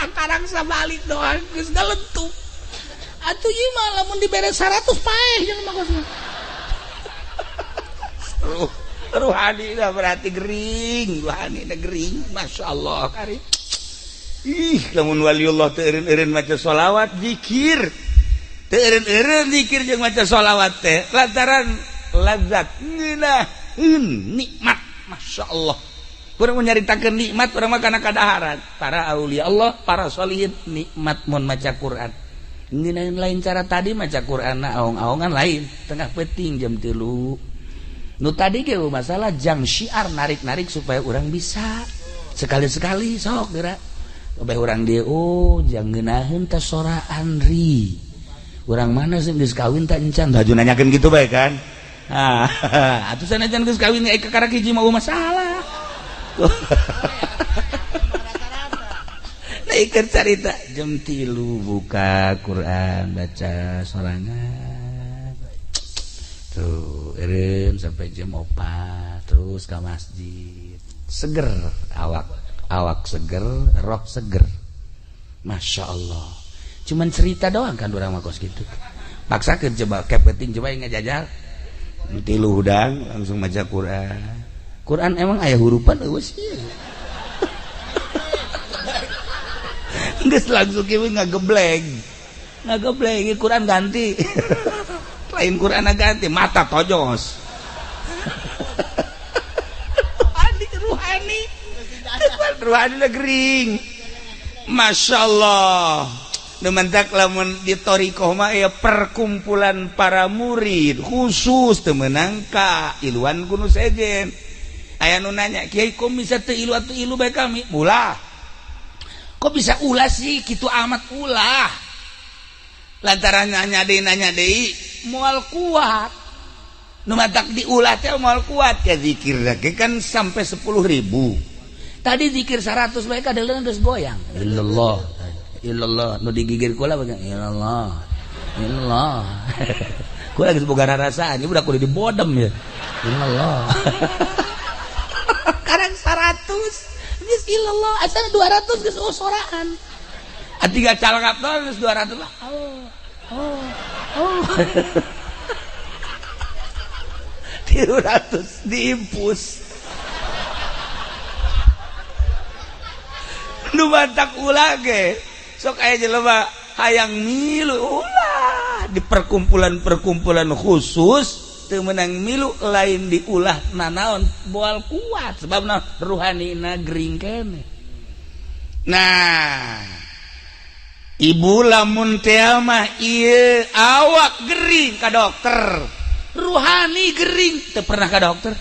antarang sabalik doang geus galentuk atuh ieu mah lamun dibere 100 paeh jeung makosna ruhani dah berarti gering ruhani dah gering masyaallah kari lamun waliullah teu eureun-eureun maca sholawat zikir teu eureun-eureun zikir jeung maca sholawat teh lantaran lazat ngeunaheun nikmat masyaallah urang nyaritakeun nikmat urang mah kana kadaharan para aulia Allah para sholihin nikmat mun maca Quran ngeunaheun lain cara tadi maca Quran aong-aongan lain tengah peuting jam 3 nu tadi ge masalah jang syiar narik-narik supaya orang bisa sekali-sekali sok geura bae urang dieu jang ngeunaheun teh soraan ri urang mana sih geus kawin teh encan haju nanyakeun kitu bae kan atuh sanajan geus kawin aya kakarak hiji mah masalah nah ikut carita jam 3 buka Quran baca sorangan tuh eureun sampai jam 4 terus ke masjid seger awak seger roh seger Masya Allah cuman cerita doang kan orang makos gitu paksakeun coba kepeting coba yang ngajajal 3 hudang langsung maca Quran emang aya hurupan eueus ieu geus langsung kieu ngagebleng Quran ganti lain Quran ganti mata tojos ruhani gering Masya Allah dementak lamun di torikoh mah ya perkumpulan para murid khusus temenangka iluan kuno sejen aya nu nanya kiai kok bisa teu ilu bae kami ulah kok bisa ulah sih kitu amat ulah lantaran nanya deui moal kuat nu matak diulah teh moal kuat ya zikir lagi kan sampai 10.000 tadi zikir 100 bae kadeuleun geus goyang illallah nu digigir kula bae illallah kula geus boga rarasaan ieu budak kudu dibodem ya illallah karang 100 geus illallah asal 200 geus soraan atiga calangap doang geus 200 lah oh 300 diimpus lu bantak ulah ge sok aya jelema hayang milu ulah di perkumpulan khusus teu menang milu lain diulah nanaon boal kuat sebabna ruhanina gering keneh. Nah, ibu lamun teh mah ieu awak gering ka dokter, ruhani gering teu pernah ka dokter.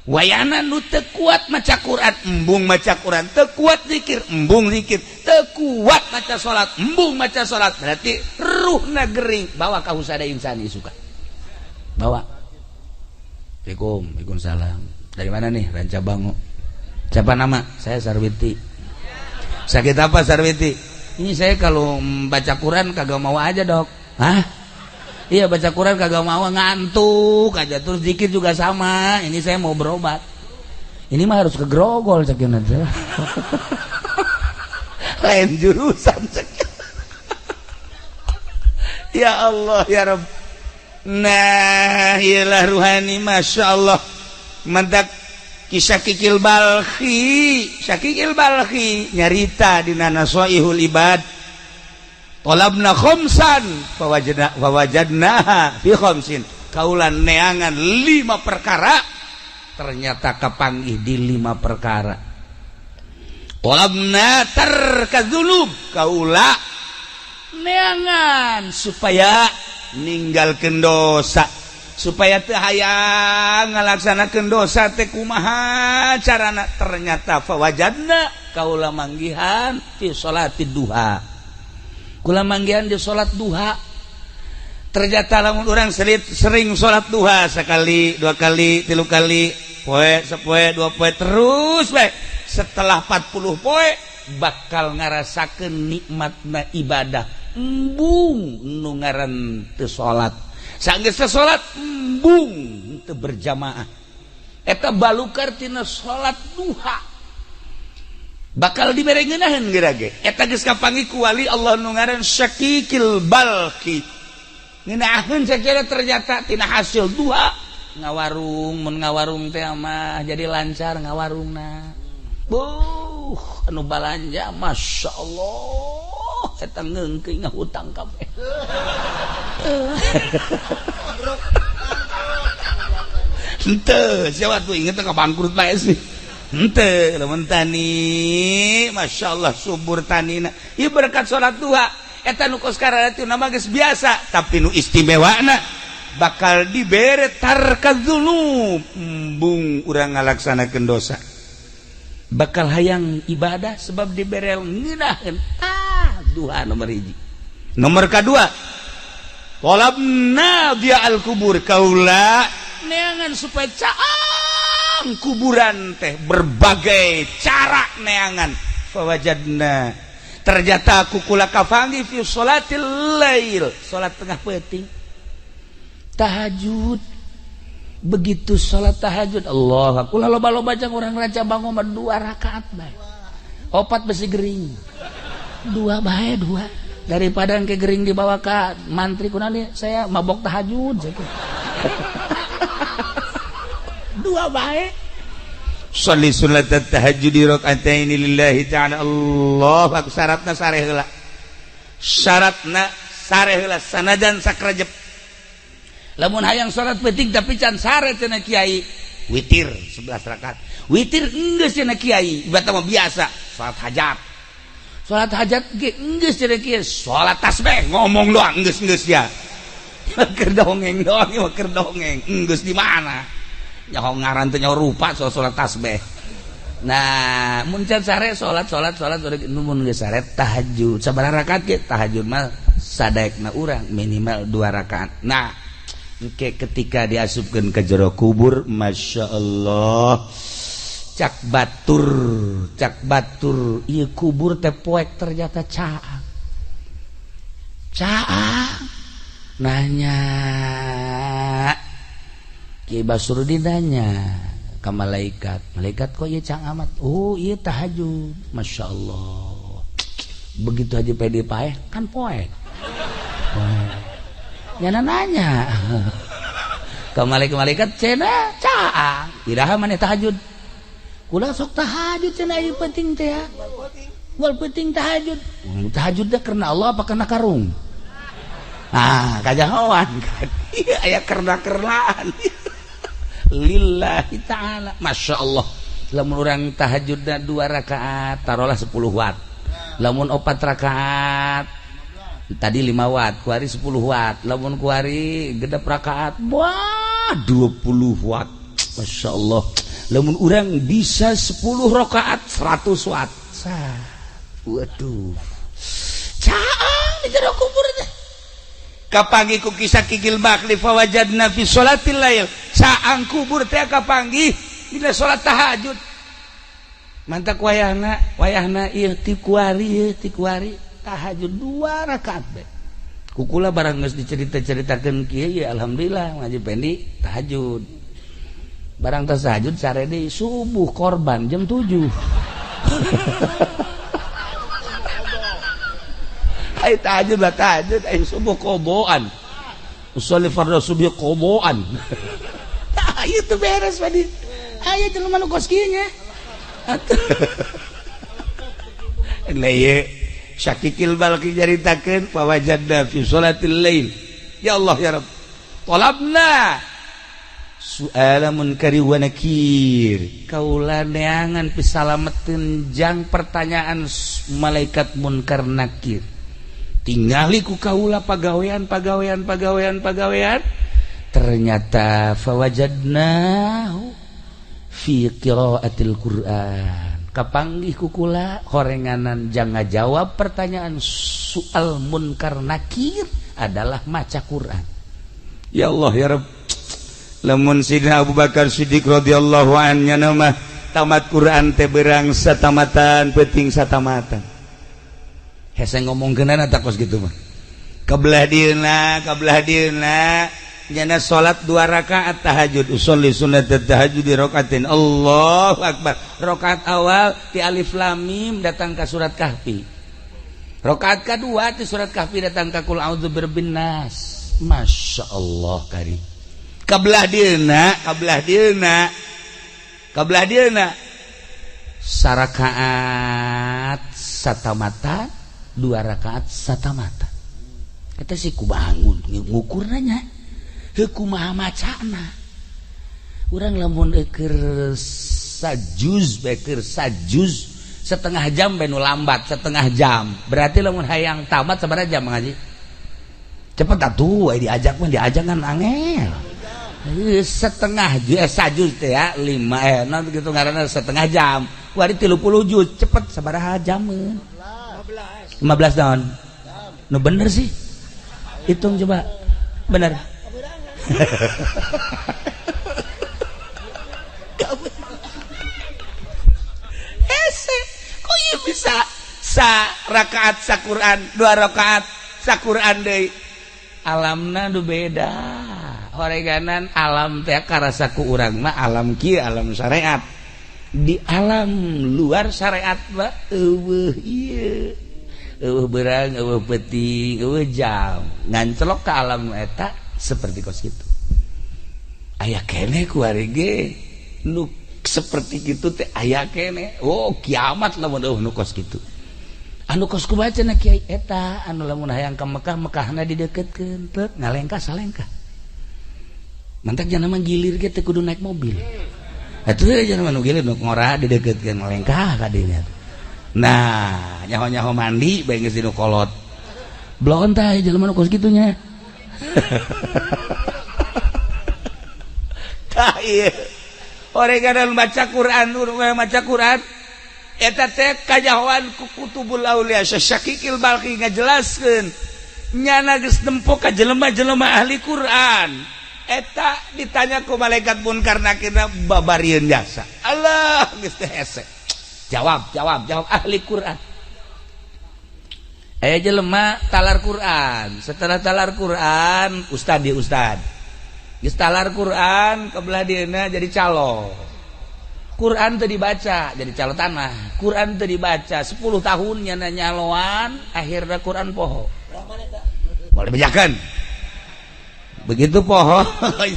Wayana nu teu kuat maca Quran, embung maca Quran, teu kuat zikir, embung zikir, teu kuat maca salat, embung maca salat, berarti ruhna gering. Bawa ka husada insani suka. Bawa. Waalaikumsalam. Dari mana nih? Ranca Bango. Siapa nama? Saya Sarwiti. Sakit apa Sarwiti? Ini saya kalau baca Quran kagak mau aja, Dok. Hah? Iya, baca Quran kagak mau, ngantuk aja, terus zikir juga sama. Ini saya mau berobat. Ini mah harus ke Grogol sakieu nanti. Lain jurusan sakieu. Ya Allah ya Rabb. Nah, iyalah ruhani Masya Allah. Mantak kisah Kikil Balkhi. Syakikil Balkhi nyarita dina Nasoihul Ibad. Tolabna khomsan fawajadnaha fi khomsin. Kaulan neangan 5 perkara, ternyata kapanggih di 5 perkara. Tolabna tarkadzunub, kaula neangan supaya ninggalkeun dosa, supaya teu hayang ngalaksanakeun dosa teh kumaha carana. Ternyata fawajadna, kaula manggihan fi sholatid duha, kula manggihan di sholat duha. Ternyata lamun urang sering sholat duha sekali, 2 kali, 3 kali, poe, sepoe, 2 poe, terus bae. Setelah 40 poe bakal ngarasakeun nikmatna ibadah. Embung nu ngaran teu salat. Sanggeus teu salat embung teu berjamaah. Eta balukar tina salat duha. Bakal dibere ngeunaheun geura ge. Eta geus kapanggih ku wali Allah nu ngaran Syakikil Balkhi. Ngeunaheun sacara ternyata tina hasil duha ngawarung, mun ngawarung teh mah jadi lancar ngawarungna. Anu balanja Masya Allah, eta ngeungkeuy ngahutang kabeh. Henteu, sia waktu inget ka bangkrut bae sih. Henteu, lamun tani, Masya Allah subur tanina. Ieu berkat salat duha, eta nu kos kararatina mah geus biasa, tapi nu istimewana bakal dibere tarkadzunub, embung urang ngalaksanakeun dosa. Bakal hayang ibadah sebab dibere ngeunaheun duha nomor 1. Nomor kedua, talabna dia al-kubur, kaula neangan supaya caang kuburan teh, berbagai cara neangan. Fawajadna, ternyata aku kula kafangi fi sholatil lail, salat tengah peuting, tahajud. Begitu sholat tahajud, Allah, aku loba-loba jang orang Ranca Bango 2 rakaat bae. 4 besi gering. 2 bae 2. Daripada ke gering dibawa ke mantri kunani, saya mabok tahajud. 2 bae. Sholli sunnat tahajud raka'ataini lillahi ta'ala. Allah, syaratna sareh heula. Syaratna sareh heula sanajan sakrajep. Lamun hayang salat penting tapi can sare cenah kiai, witir 11 rakaat. Witir geus cenah kiai, ibadah mah biasa, salat hajat. Salat hajat ge geus cenah kiai, salat tasbih ngomong doang geus ya. Keur dongeng doang, keur dongeng. Geus di mana? Nyaho ngaran teh nyaho rupa soal salat tasbih. Nah, mun can sare salat mun geus sare tahajud. Sabaraha rakaat ge tahajud mah sadaekna urang minimal 2 rakaat. Nah, ketika diasupkan ke jero kubur, Masya Allah, cak batur, iya kubur teh poek ternyata caang. Nanya Kiai Basrudin nanya ke malaikat kok iya cang amat? Oh iya tahajud. Masya Allah, begitu aja pede paeh kan poek. Nyana nanya ke malaikat cenah caang, iraha maneh tahajud. Kula sok tahajud cenah ieu penting teh ya. Wal penting tahajud. Tahajud teh karena Allah apa karena karung? kajahoan kan aya kerna-kernaan lillahi ta'ala. Masya Allah, lamun urang tahajudna 2 rakaat taruhlah 10 watt, lamun 4 rakaat tadi 5 watt, kuari 10 watt, lamun kuari gedep rakaat wah 20 watt. Masya Allah, lamun urang bisa 10 rakaat 100 watt. Waduh, caang di jero kubur teh. Kapanggih ku kisah kikil bakli fawajadna fi sholatil lail, caang kubur teh kapanggih dina salat tahajud. Mantak wayahna ieu ti kuari tahajud 2 rakaat be. Kukula barang geus dicerita-ceritakeun kieu ya alhamdulillah ngaji pendi tahajud. Barang tahajud sare deui subuh korban jam 7. Ai tahajud ai subuh koboan. Usolli fardhu subuh koboan. Tah ieu teh beres padi. Aya jelema nu kos kieu nya. Lah ieu Syakikil balki jaritakeun fawajadna fi sholatil lail. Ya Allah ya Rabb. Talabna su'ala munkari wa nakir. Kaula neangan pisalametkeun jang pertanyaan malaikat munkar nakir. Tingali ku kaula pagawean. Ternyata fawajadnahu fi qiraatil Qur'an. Kapanggih kukula horenganan jang ngajawab pertanyaan soal munkar nakir adalah maca Quran. Ya Allah ya Rabb, lamun Sidina Abu Bakar Siddiq radhiyallahu anhu nama tamat Quran teh beurang satamatan peuting satamatan. Hese ngomongkeunana tak kos kitu mah. Kabelah dieuna nyana salat 2 rakaat tahajud, usolli sunat tahajud di rakaatin. Allahu akbar. Rakaat awal ti alif lam mim datang ka surat kahfi. Rakaat kedua ti surat kahfi datang ka qul a'udzu birabbin nas. Masyaallah karim. Kabelah dieuna sarakaat satamata, 2 rakaat satamata. Eta si kubangun ngukurna nya. Heuh kumaha macana. Urang lamun keur sajuz setengah jam bae nu lambat setengah jam. Berarti lamun hayang tamat sabaraha jam ngaji? Cepet atuh diajak kan angel. Setengah sajuz teh ya 5 naon kitu ngaranna setengah jam. Kuari 30 juz cepet sabaraha jameun? 15 tahun. Nu bener sih. Hitung coba. Bener. Ese kok ieu bisa rakaat saquran 2 rakaat saquran deui. Alamna nu beda. Horeganan alam teh karasa ku urang mah alam kieu alam syariat. Di alam luar syariat mah eueuh ieu. Eueuh beurang, eueuh peuting, eueuh jam. Ngancelok ka alam eta seperti kos gitu. Aya kene ku ari ge nu seperti kitu teh aya kene. Oh kiamat lamun nu kos kitu. Anu kos kubacana kiai eta anu lamun hayang ka Mekah, Mekahna dideketkeun teu ngalengkah salengkah. Mantak jangan mah gilir ge teh kudu naik mobil. Atuh jangan mah nu gilir nu ngora dideketkeun ngalengkah ka dinya. Nah, nyaho-nyaho mandi bae geus dinu kolot. Blon tah jelema nu kos kitu nya. Tah ieu horeganan maca Quran eta teh kajahoan ku kutubul aulia Syakikil Balki ngajelaskeun nyana geus nempo ka jelema-jelema ahli Quran eta ditanya ku malaikat munkar nakirna babarieun jasa. Allah geus teh hese. Jawab ahli Quran. Aya jelema talar Quran, setelah talar Quran ustad. Geus talar Quran kebelah dieuna jadi calo. Quran teu dibaca jadi calo tanah. Quran teu dibaca 10 tahun nyana nyaloan akhirna Quran poho. Boleh bejakeun. Begitu poho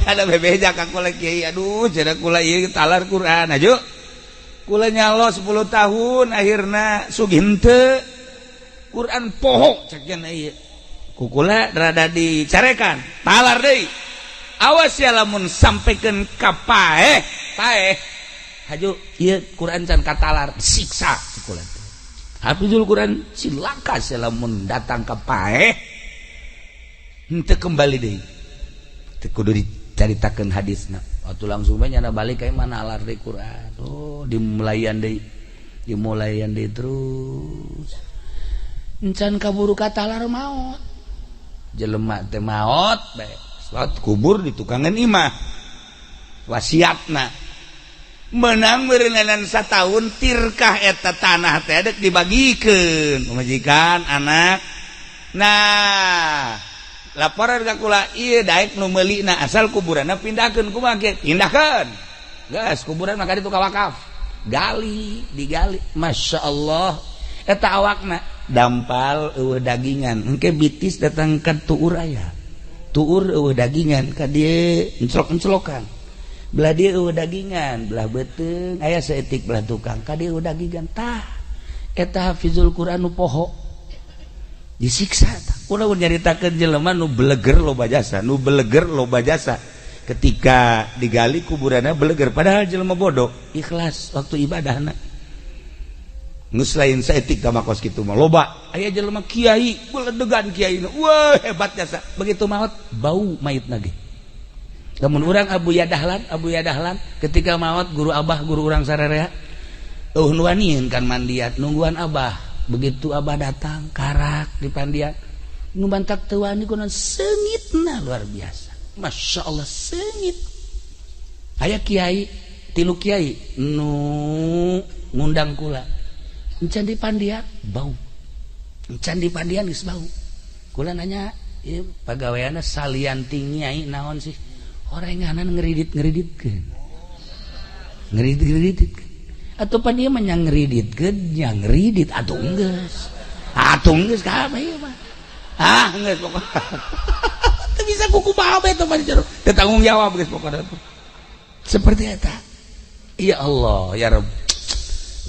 ada bebeja ka kula kiai. Aduh cenah kula ieu talar Quran aju. Kula nyalo 10 tahun akhirna sugih henteu. Quran poho cek cenah ieu. kukula rada dicarekan talar deui awas ya lamun sampaikan ka paeh haju ieu Quran can katalar siksa kukula hafizul Quran cilaka ya lamun datang ka paeh henteu kembali deui teu kudu dicaritakeun hadisna atuh langsung bae nyana balik ka mana alar deui Quran dimulayan deui terus encan kaburu katalar maot jelema teh maot bae salat kubur di tukangan imah wasiatna menang meureunan sataun tirkah eta tanah teh dek dibagikeun majikan anak nah laporan ka kula ieu daek nu meulina asal kuburanna pindahkeun kumaha ge pindahkeun geus kuburan maka ditu ka wakaf digali masya Allah eta awakna dampal eueuh dagingan engke bitis datang ka tuur aya tuur eueuh dagingan ka dieu enclok-enclokan belah dieu eueuh dagingan belah beuteung aya saeutik belah tukang ka dieu eueuh dagingan tah eta hafizul Quran nu poho disiksa tah kunaon nyaritakeun jelema nu beleger loba jasa ketika digali kuburannya beleger padahal jelema bodoh ikhlas waktu ibadahna geus lain saeutik ka makos kitu mah loba aya jelema kiai beledegan kiaina wah hebat jasa begitu maot bau mayitna ge lamun urang Abu Yadahlan ketika maot guru abah guru urang sararea nuanieun kan mandiat nungguan abah begitu abah datang karak di pandian nu bantak teu wani kunaon seungitna luar biasa masya Allah sengit aya kiai tilu kiai nu ngundang kula encan di pandian bau encan di pandian geus bau kula nanya ieu pagaweana salianti nyai naon sih orenganan ngeridit-ngeriditkeun atuh pan ieu mah nya ngeridit atuh geus ka apa ieu mah geus pokona bisa kuku babe itu tanggung jawab guys pokoknya seperti eta ya Allah ya Rabb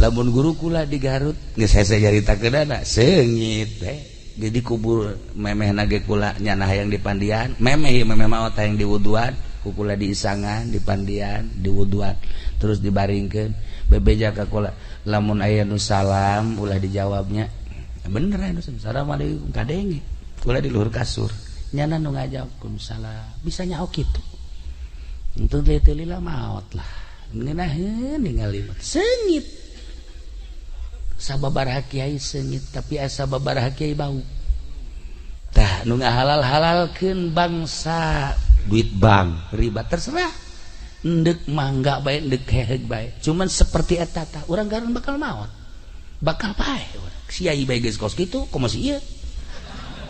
lamun guru kula di Garut geus hese caritakeunana seungit jadi kubur memeh nage kula nyana hayang di pandian memeh maot hayang di wuduan kukula di isangan di pandian di wuduan terus dibaringkeun bebeja ka kula lamun aya nu salam ulah dijawabnya bener aya nu assalamualaikum kadenge kula di luhur kasur nyana nu ngajawabkeun salah bisa nyaho kitu untuk lila maot lah ngeunaheun ningali seungit sababaraha kiai seungit tapi asa sababaraha kiai bau tah nu ngahalal-halalkeun bangsa duit bank riba terserah endek mangga bae endek heheg bae cuman seperti eta tah urang garan bakal maot bakal paeh siai bae geus kos kitu komo si ieu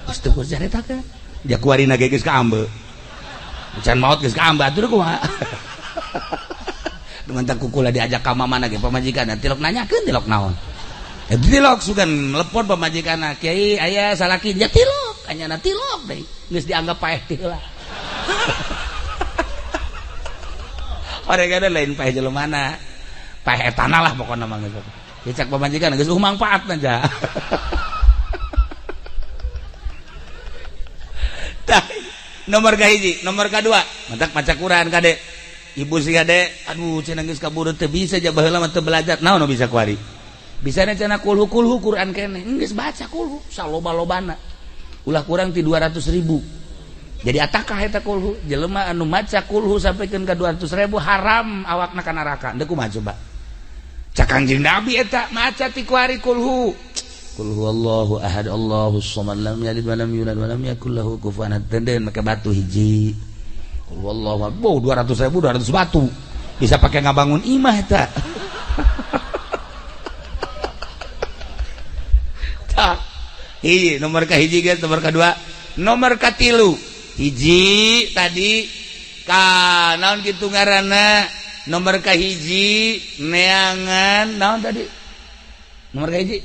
geus teu kudu caritakeun jakuarina geus ka ambe can maot geus ka ambe atuh kumaha dengan tak kukula diajak ka mamana ge pamajikan tilok nanyakeun tilok naon tilok sugan telepon pamajikan kiai aya salaki ya tilok anyana tilok deui geus dianggap paeh ti heula orangana lain paeh jelemana paeh etana lah pokona mah geus dicak pamajikan geus mangpaatna ja nomor kahiji nomor kadua mantak maca Quran kade ibu si kade aduh cenah geus kaburu teu bisa ja baheula mah teu belajar naon nu bisa kuari bisana cenah kulhu Quran keneh geus baca kulhu saloba-lobana ulah kurang ti 200.000 jadi atakah eta kulhu jelema anu maca kulhu sampikeun ka 200.000 haram awakna ka neraka deuk kumaha coba cak Kangjeng Nabi eta maca ti kuari kulhu Qul huwallahu ahad Allahus samad lam yalid wa lam yulad wa lam yakul lahu kufuwan ahad tenden make batu hiji Qul huwallahu 200.000 200 batu bisa pakai ngabangun imah eta tah hiji nomor ka hiji guys nomor kedua nomor katilu hiji tadi ka naon kitu ngaranna nomor ka hiji neangan naon tadi nomor ka hiji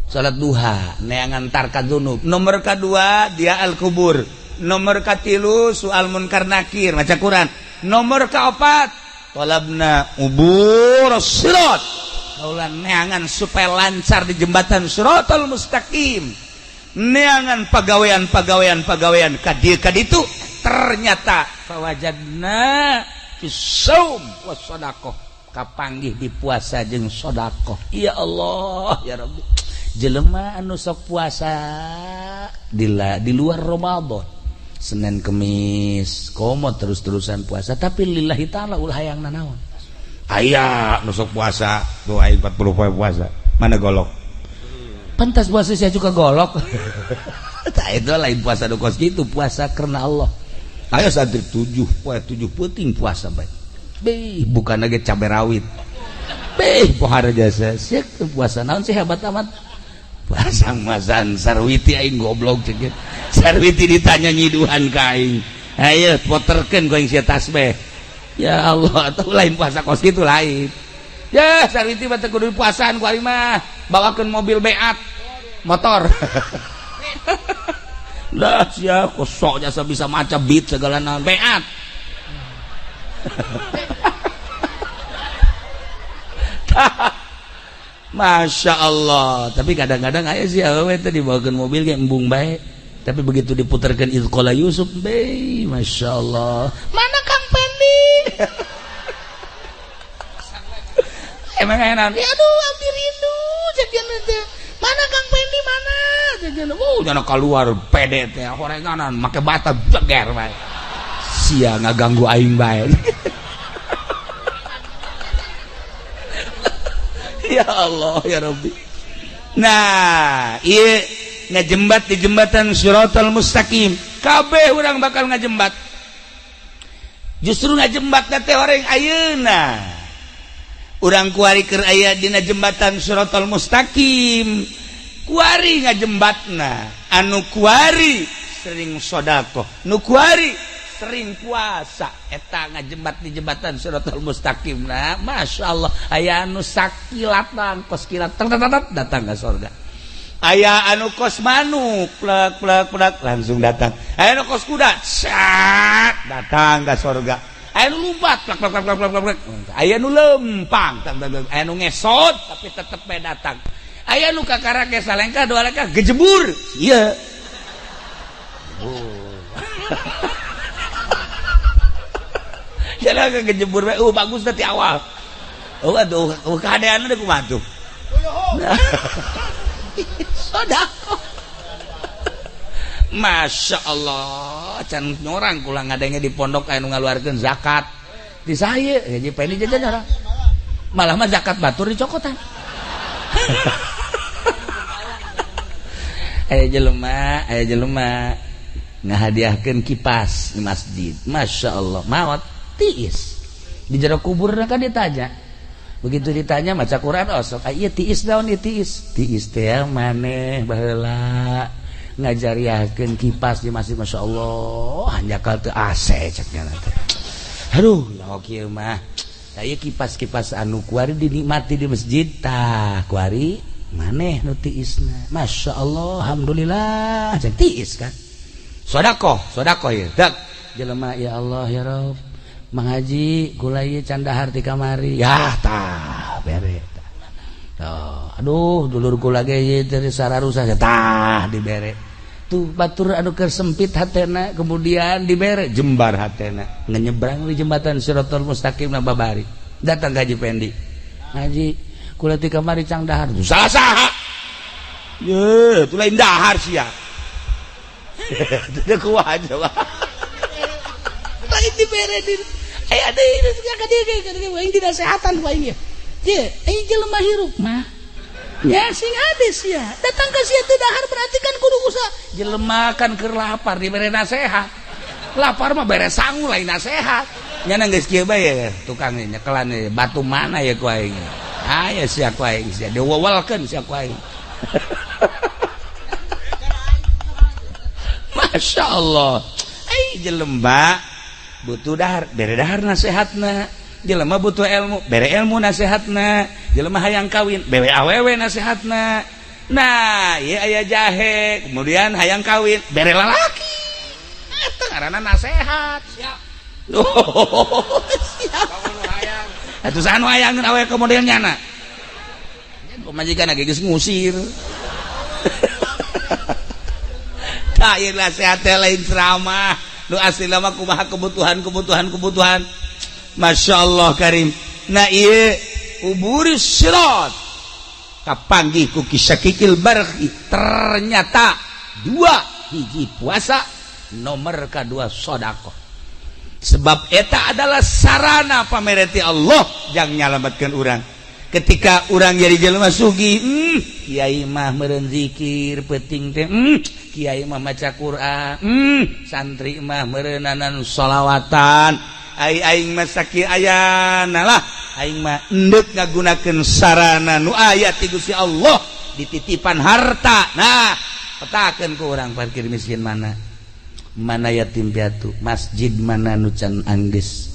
salat duha neangan tarka dzunub nomor kedua dia al kubur nomor katilu soal munkar nakir maca Quran nomor kaopat talabna ubur sirat kaulan neangan supaya lancar di jembatan siratal mustaqim neangan pagawean ka ditu ternyata fawajadna fisaum wasodaqoh kapanggih di puasa jeung sedekah. Ya Allah ya Rabbi, jelema anu sok puasa di luar Ramadan Senin Kemis komo terus-terusan puasa tapi lillahi ta'ala ulah hayang nanaon aya nu sok puasa tuh aing 40 poe puasa mana golok pantas puasa saya juga golok tah itu lain puasa nu kos kitu puasa karena Allah aya santri 7 puting puasa bae beh bukan lagi cabai rawit beh pohara jasa siek puasa naon sih hebat amat pasang-masang sarwiti aing goblok ceuk sarwiti ditanya nyiduhan ka aing ayo poterkeun ku aing sia tasbih ya Allah atuh lain puasa kos kitu lain ya sarwiti mah teu kudu puasaan ku ari mah bawakeun mobil beat motor lah sia kosok jasa bisa maca beat segala naon beat Masya Allah. Tapi kadang-kadang aya sih awewe teh dibawakeun mobil ge embung bae. Tapi begitu diputarkeun Izqala Yusuf bae, Masya Allah. Mana Kang Pendi? Emang enak. Ya aduh, abdi rindu jajan teh. Mana Kang Pendi mana? Jajan. Jangan keluar pede teh horenganan make bata jeger bae. Sia ngaganggu aing bae. Ya Allah ya Rabbi. Nah iya ngajembat di jembatan Shiratal Mustaqim kabeh urang bakal ngajembat justru ngajembat teh orang ayeuna urang kuari keur aya dina jembatan Shiratal Mustaqim kuari ngajembatna anu kuari sering sedekah nu kuari sering puasa eta ngajembat di jembatan Shiratal Mustaqim. Nah Masya Allah aya anu sakilat kos kilat datang ke surga aya anu kos manuk plek langsung datang aya anu kos kuda sak datang ke surga aya anu lumpat plek aya anu lempang aya anu ngesot tapi tetep bae datang aya anu kakarake salengka dua lengkah gejebur iya jangan kejebur bagus tadi awal aduh keadaan ada kumaha tuh sedekah Masya Allah can nyorang kula ngadenge di pondok anu ngaluarkeun zakat di saya jadi pengen jajan orang malah mah zakat batur dicokotan aya jelema ngahadiahkeun kipas di masjid Masya Allah maot tiis di jero kuburna kan ditanya begitu ditanya maca Quran osok ieu tiis daun ieu tiis teh maneh baheula ngajariakeun kipas di masjid Masya Allah hanjakal teu AC ceknya teh aduh lah kieu mah ieu kipas-kipas anu kuari dinikmati di masjid tah kuari maneh nu tiisna Masya Allah alhamdulillah cek tiis kan sedekah ieu dak jelema ya Allah ya Rabb Mang Haji kula ieu can dahar ti kamari yah tah bere tah aduh dulur kula ge ieu teh sararusa tah dibere tuh batur anu keur sempit hatena kemudian dibere jembar hatena ngenyebrang di jembatan Shiratal Mustaqim na babari datang ka Haji Pendi Haji kula ti kamari can dahar saha ye tu lain dahar sia teu kuat aja lain dibere di ada ini kadang aing dinasehatan ku aing ye aing jelema hirup mah ya sing hades ya datang ka sia teu dahar berarti kan kudu usaha jelema kan keur lapar dibere nasehat lapar mah bere sangu lain nasehat nyana geus kieu bae tukang nyekelan batu mana ya ku aing aya sia ku aing sia diwewelkeun sia ku aing Masya Allah ai jelema butuh dahar bere dahar nasehatna jelema butuh ilmu bere ilmu nasehatna jelema hayang kawin bere awewe nasehatna nah ieu aya jahe kemudian hayang kawin bere lalaki eta ngaranna nasehat siap siap atuh saha nu hayangkeun awewe ka model nyana pamajikan geus ngusir tak ieu nasihat lain ceramah nu asli mah kumaha kebutuhan Masya Allah Karim. Nah ieu uburis sirat kapanggih ku kisah kikil barhi ternyata dua hiji puasa nomor kedua sedekah sebab eta adalah sarana pamereti Allah jang nyalamatkeun urang ketika urang jadi jelema sugi kiai mah meureun zikir penting teh kiai mah maca Quran santri mah meureunanan sholawatan aing mah sakieu ayana lah aing mah endeup ngagunakeun sarana nu aya ti Gusti Allah dititipan harta. Nah petakeun ku urang parkir miskin mana yatim piatu, masjid mana nu can anggeus,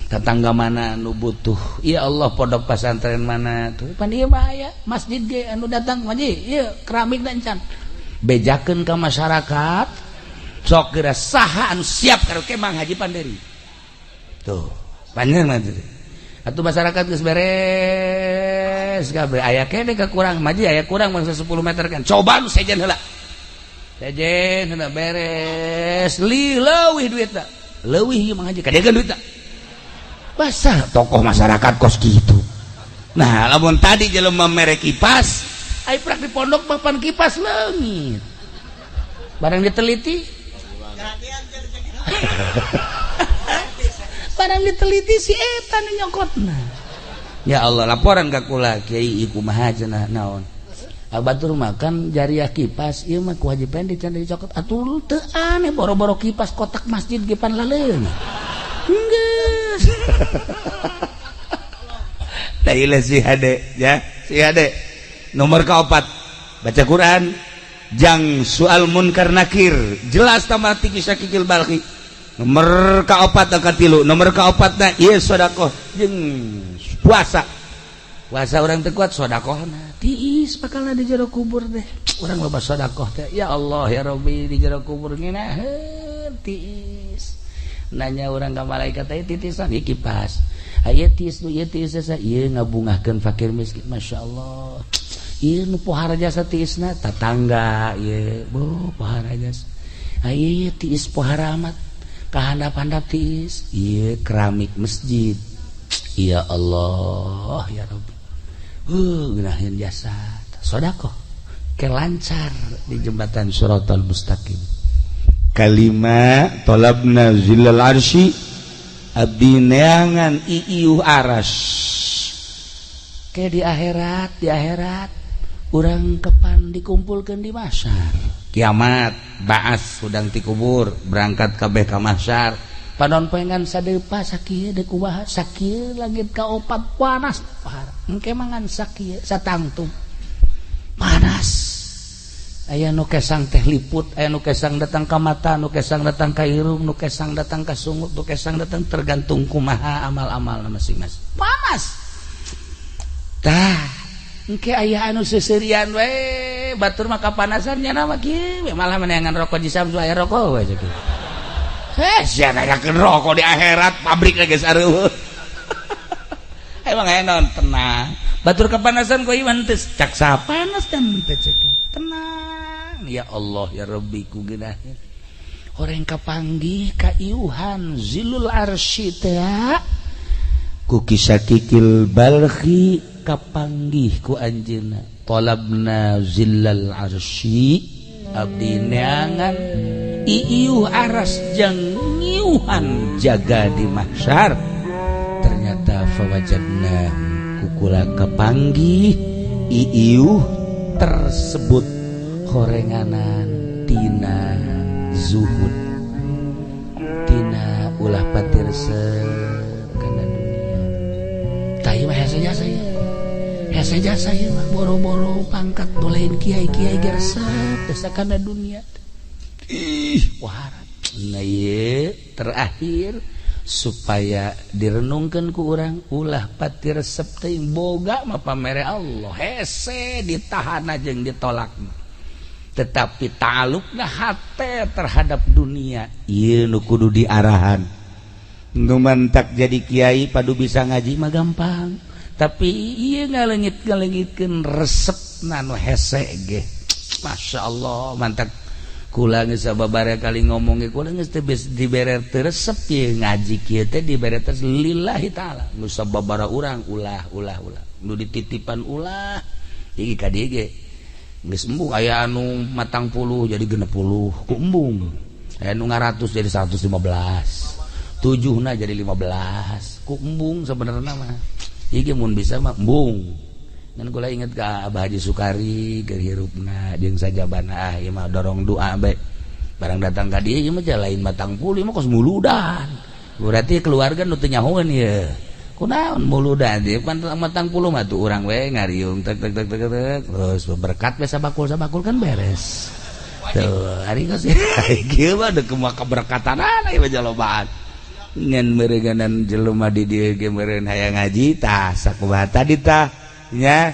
tetangga mana nu butuh, ya Allah pondok pesantren mana tuh pan ieu mah aya masjid ge anu datang maji ieu keramik dan can bejakeun ka masyarakat sok geura saha anu siap karo kemang Haji Panderi tuh panjang mah tuh atuh masyarakat geus beres kabeh aya kene kakurang maji aya kurang mangsa 10 meter kan coba nu sejen heula sejen hendak beres leuwih duitna leuwih ieu mah Haji kadegan duitna basah tokoh masyarakat kos gitu. Nah lamun tadi jelema mere kipas ai prak di pondok papan kipas leungit barang diteliti barang diteliti si eta nu nyokotna. Ya Allah laporan ka kula kiai kumaha cenah naon batur makan jariah kipas ieu mah ku Haji Pendi can dicokot atuh teu aneh boro-boro kipas kotak masjid ge pan laleung geus da ieu si hade ya si hade nomor kaopat baca Quran jang soal munkar nakir jelas tamati kisah kikil balki nomor kaopat angka 3 nomor kaopatna ieu sedekah jeung puasa orang teu kuat sedekahna tiis bakalna di jero kubur deh urang loba sedekah teh ya Allah ya Rabbi di jero kubur ngeunaheun tiis nanya urang ka malaikat aya titisan ieu kipas aya tiis nu ieu tiis sa ieu ngabungahkeun fakir miskin masyaallah ieu nu pohara jasa tiisna tatangga ieu pohara jasa aya tiis pohara amat kahandap-handap tiis ieu keramik masjid ya Allah ya Rabbi gunahin jasa sedekah kelancar di jembatan Shiratal Mustaqim kalima talabna zillal arsy abdi neangan iiuh aras ke di akhirat urang kepan dikumpulkeun di mahsyar kiamat baas udang ti kubur berangkat kabeh ka mahsyar panon pengan sadeupa sakieu deuk kumaha sakieu langit kaopat panas pahar engke mangan sakieu satangtung panas aya nu kesang teh liput aya nu kesang datang ka mata nu kesang datang ka irung nu kesang datang ka sungut nu kesang datang tergantung kumaha amal-amal masing-masing panas tah engke aya anu seuseurean we batur mah kapanasan nya mah kieu malah meneangan rokok di Samsu aya rokok we sakieu sia ngayakeun rokok di akhirat pabrik geus areueuh emang enon tenang batur kepanasan ku iman teh cak sapanas dan teh tenang ya Allah ya Rabbi ku geunaheun horeng kapanggih ka iuhan zilul arsy teh ku kisah kikil balhi kapanggih ku anjeunna talabna zillal arsy abdi neangan iiuh aras jang ngiuhan jaga di mahsyar ternyata fawajadna kukula kapanggih iiuh tersebut horenganan tina zuhud tina ulah patirseup kana dunia tah mah hese jasa ieu mah boro-boro pangkat dolein kiai-kiai gersep desa kana dunia waharat nah ieu terakhir supaya direnungkeun ku urang ulah pati resep teuing boga mah pamere Allah hese ditahan jeung ditolak tetapi ta'alluqna hate terhadap dunia ieu nu kudu diarahan nu mantak jadi kiai padu bisa ngaji mah gampang tapi ieu ngaleungit-ngaleungitkeun resepna nu hese ge Masya Allah mantak kula geus sababaraha kali ngomong ge kula geus teu dibere teu resep ye ngaji kieu teh dibere teh lillahi taala nu sababaraha urang ulah nu dititipan ulah iki ka dieu ge geus embung aya anu matang puluh jadi 60 ku embung aya nu 100 jadi 115 7 na jadi 15 ku embung sebenarnya mah iki mun bisa mah embung ngan kula inget ka Abah Haji Sukari keur hirupna jeung sajabana ieu mah dorong doa bae barang datang ka dieu ieu mah lain matang puluh mah kos muludan berarti keluarga nu teu nyahoeun ieu kunaon muludan ieu matang puluh mah tuh urang we ngariung tek terus berkat we sabakul kan beres tuh ari geus ieu mah deuk mah kaberkatanan ieu mah jalobaan ngan meureungan jelema di dieu ge meureun hayang ngaji tah sakumaha tadi tah nya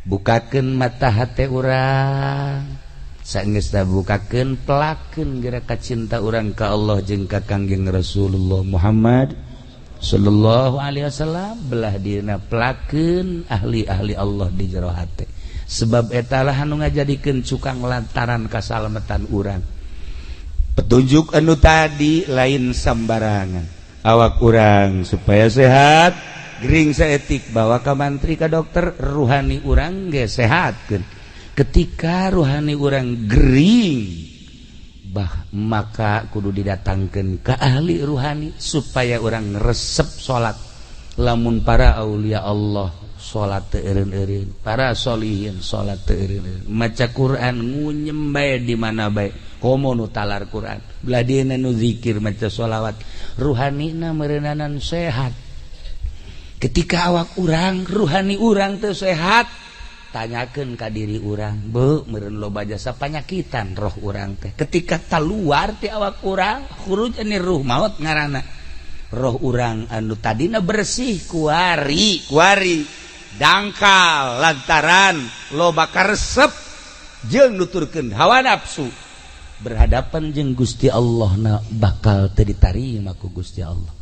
bukakeun mata hate urang saenggeus tah bukakeun pelakeun geura ka cinta urang ka Allah jeung ka Kangjeng Rasulullah Muhammad sallallahu alaihi wasallam belah dieuna pelakeun ahli-ahli Allah di jero hate sebab eta lah anu ngajadikeun cukang lantaran kasalametan urang petunjuk anu tadi lain sambarangan awak urang supaya sehat gering saetik bawa ka mantri ka dokter ruhani urang ge sehatkeun ketika ruhani urang gering maka kudu didatangkeun ka ahli ruhani supaya urang resep salat lamun para aulia Allah salat teu eureun-eureun para sholihin salat teu eureun-eureun maca Quran ngunyem bae di mana bae komo nu talar Quran belah dieuna nu zikir maca sholawat ruhanina meureunanan sehat. Ketika awak urang ruhani urang teu sehat tanyakeun ka diri urang beu meureun loba jasa panyakitan roh urang teh ketika taluar ti awak urang khuruj ani ruh maut ngaranna roh urang anu tadina bersih kuari dangkal lantaran loba karesep jeung nuturkeun hawa nafsu berhadapan jeung Gusti Allah na bakal teu ditarima ku Gusti Allah.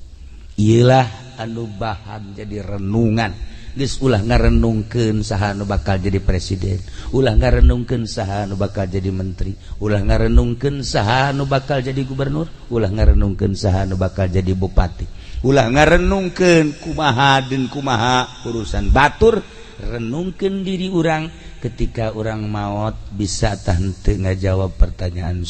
Iyalah anu bahan jadi renungan geus ulah ngarenungkeun saha anu bakal jadi presiden ulah ngarenungkeun saha anu bakal jadi menteri ulah ngarenungkeun saha anu bakal jadi gubernur ulah ngarenungkeun saha anu bakal jadi bupati ulah ngarenungkeun kumaha urusan batur renungkeun diri urang ketika urang maot bisa tah henteu ngajawab pertanyaan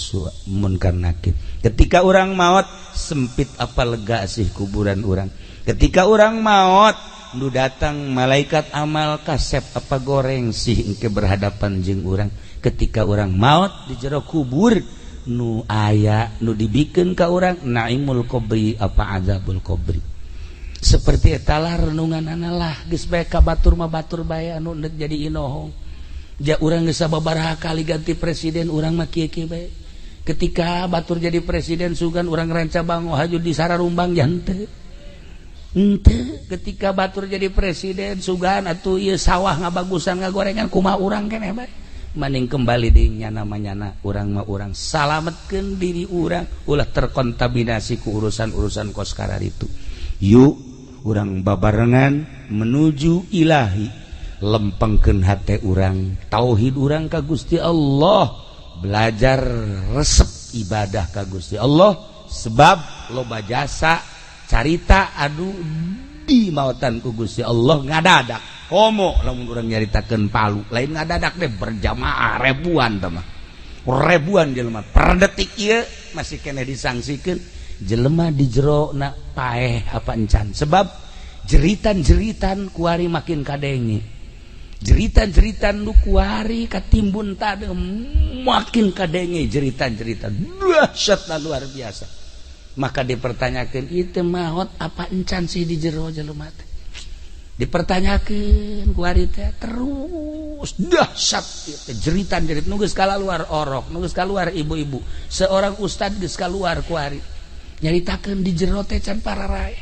munkar nakir ketika urang maot sempit apa lega sih kuburan urang ketika urang maot nu datang malaikat amal kasep apa goreng sih engke berhadapan jeung urang ketika urang maot di jero kubur nu aya nu dibikeun ka urang naimul qabri apa azabul qabri seperti eta lah renungan analah geus bae ka batur mah batur bae anu jadi inohong ja urang geus sababaraha kali ganti presiden urang mah kieu-kieu bae ketika batur jadi presiden sugan urang ranca bango haju di Sararumbang jante ketika batur jadi presiden sugan atuh ieu sawah ngabagusan ngagorengan kumaha urang keneh bae maning kembali deui nyana urang mah urang salametkeun diri urang ulah terkontaminasi ku urusan-urusan koskara itu yuk urang babarengan menuju ilahi lempengkeun hate urang tauhid urang ka Gusti Allah belajar resep ibadah ka Gusti Allah sebab loba jasa carita adu di maotan ku Gusti Allah ngadadak komo lamun urang nyaritakeun palu lain ngadadak deh berjamaah ribuan teh mah ribuan jelema per detik ieu masih keneh disangsikeun jelema di jero na paeh apa encan sebab jeritan-jeritan kuari makin kadenge jeritan-jeritan nu kuari katimbun tade makin kadenge jeritan-jeritan dahsyat luar biasa maka dipertanyakeun ieu teh maot apa encan sih di jero jelema teh dipertanyakeun kuari teh terus dahsyat jeritan-jerit nu geus kaluar orok nu geus kaluar ibu-ibu seorang ustad geus kaluar kuari nyaritakeun di jero teh can pararae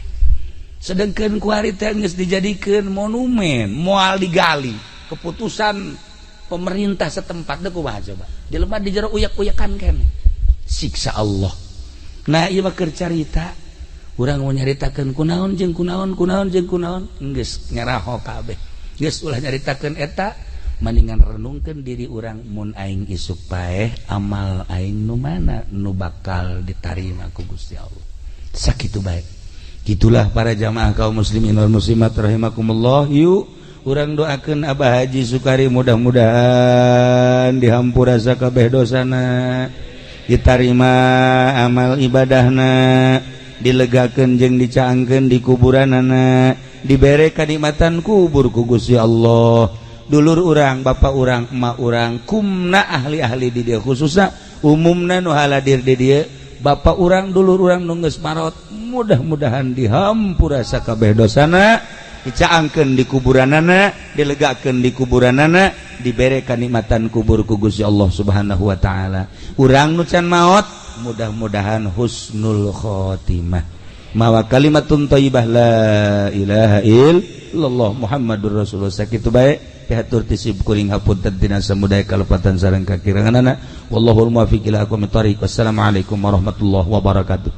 sedengkeun kuari teh geus dijadikeun monumen moal digali keputusan pemerintah setempat teh kumaha coba jelema di jero uyak-uyakan keneh siksa Allah nah ieu mah keur carita urang mau nyaritakeun kunaon jeung kunaon geus nyaraho kabeh geus ulah nyaritakeun eta mendingan renungkan diri orang mun aing isuk paeh amal aing nu mana nu bakal diterima ku Gusti Allah sakitu bae. Gitulah para jamaah kaum muslimin wal muslimat rahimakumullah. Yuk urang doakeun Abah Haji Sukari mudah-mudahan dihampura sakabeh dosana, diterima amal ibadahna, dilegakeun jeung dicaangkeun di kuburanana, dibere kanikmatan kubur ku Gusti Allah. Dulur urang, bapak urang, emak urang, kumna ahli-ahli di dieu khususna umumna nu haladir di dieu, bapak urang, dulur urang nu geus marot, mudah-mudahan dihampura sakabeh dosana, dicaangkeun di kuburanana, dilegakeun di kuburanana, dibere kanikmatan kubur ku Gusti Allah Subhanahu wa taala. Urang nu can maot mudah-mudahan husnul khotimah. Mawa kalimatun thayyibah la ilaha illallah Muhammadur Rasulullah. Sakitu bae pihatur tisib kuring hapunten tina samudaya kalupatan sareng kakiranganana. Wallahul muwaffiq ila aqwamit thoriq. Wassalamualaikum warahmatullahi wabarakatuh.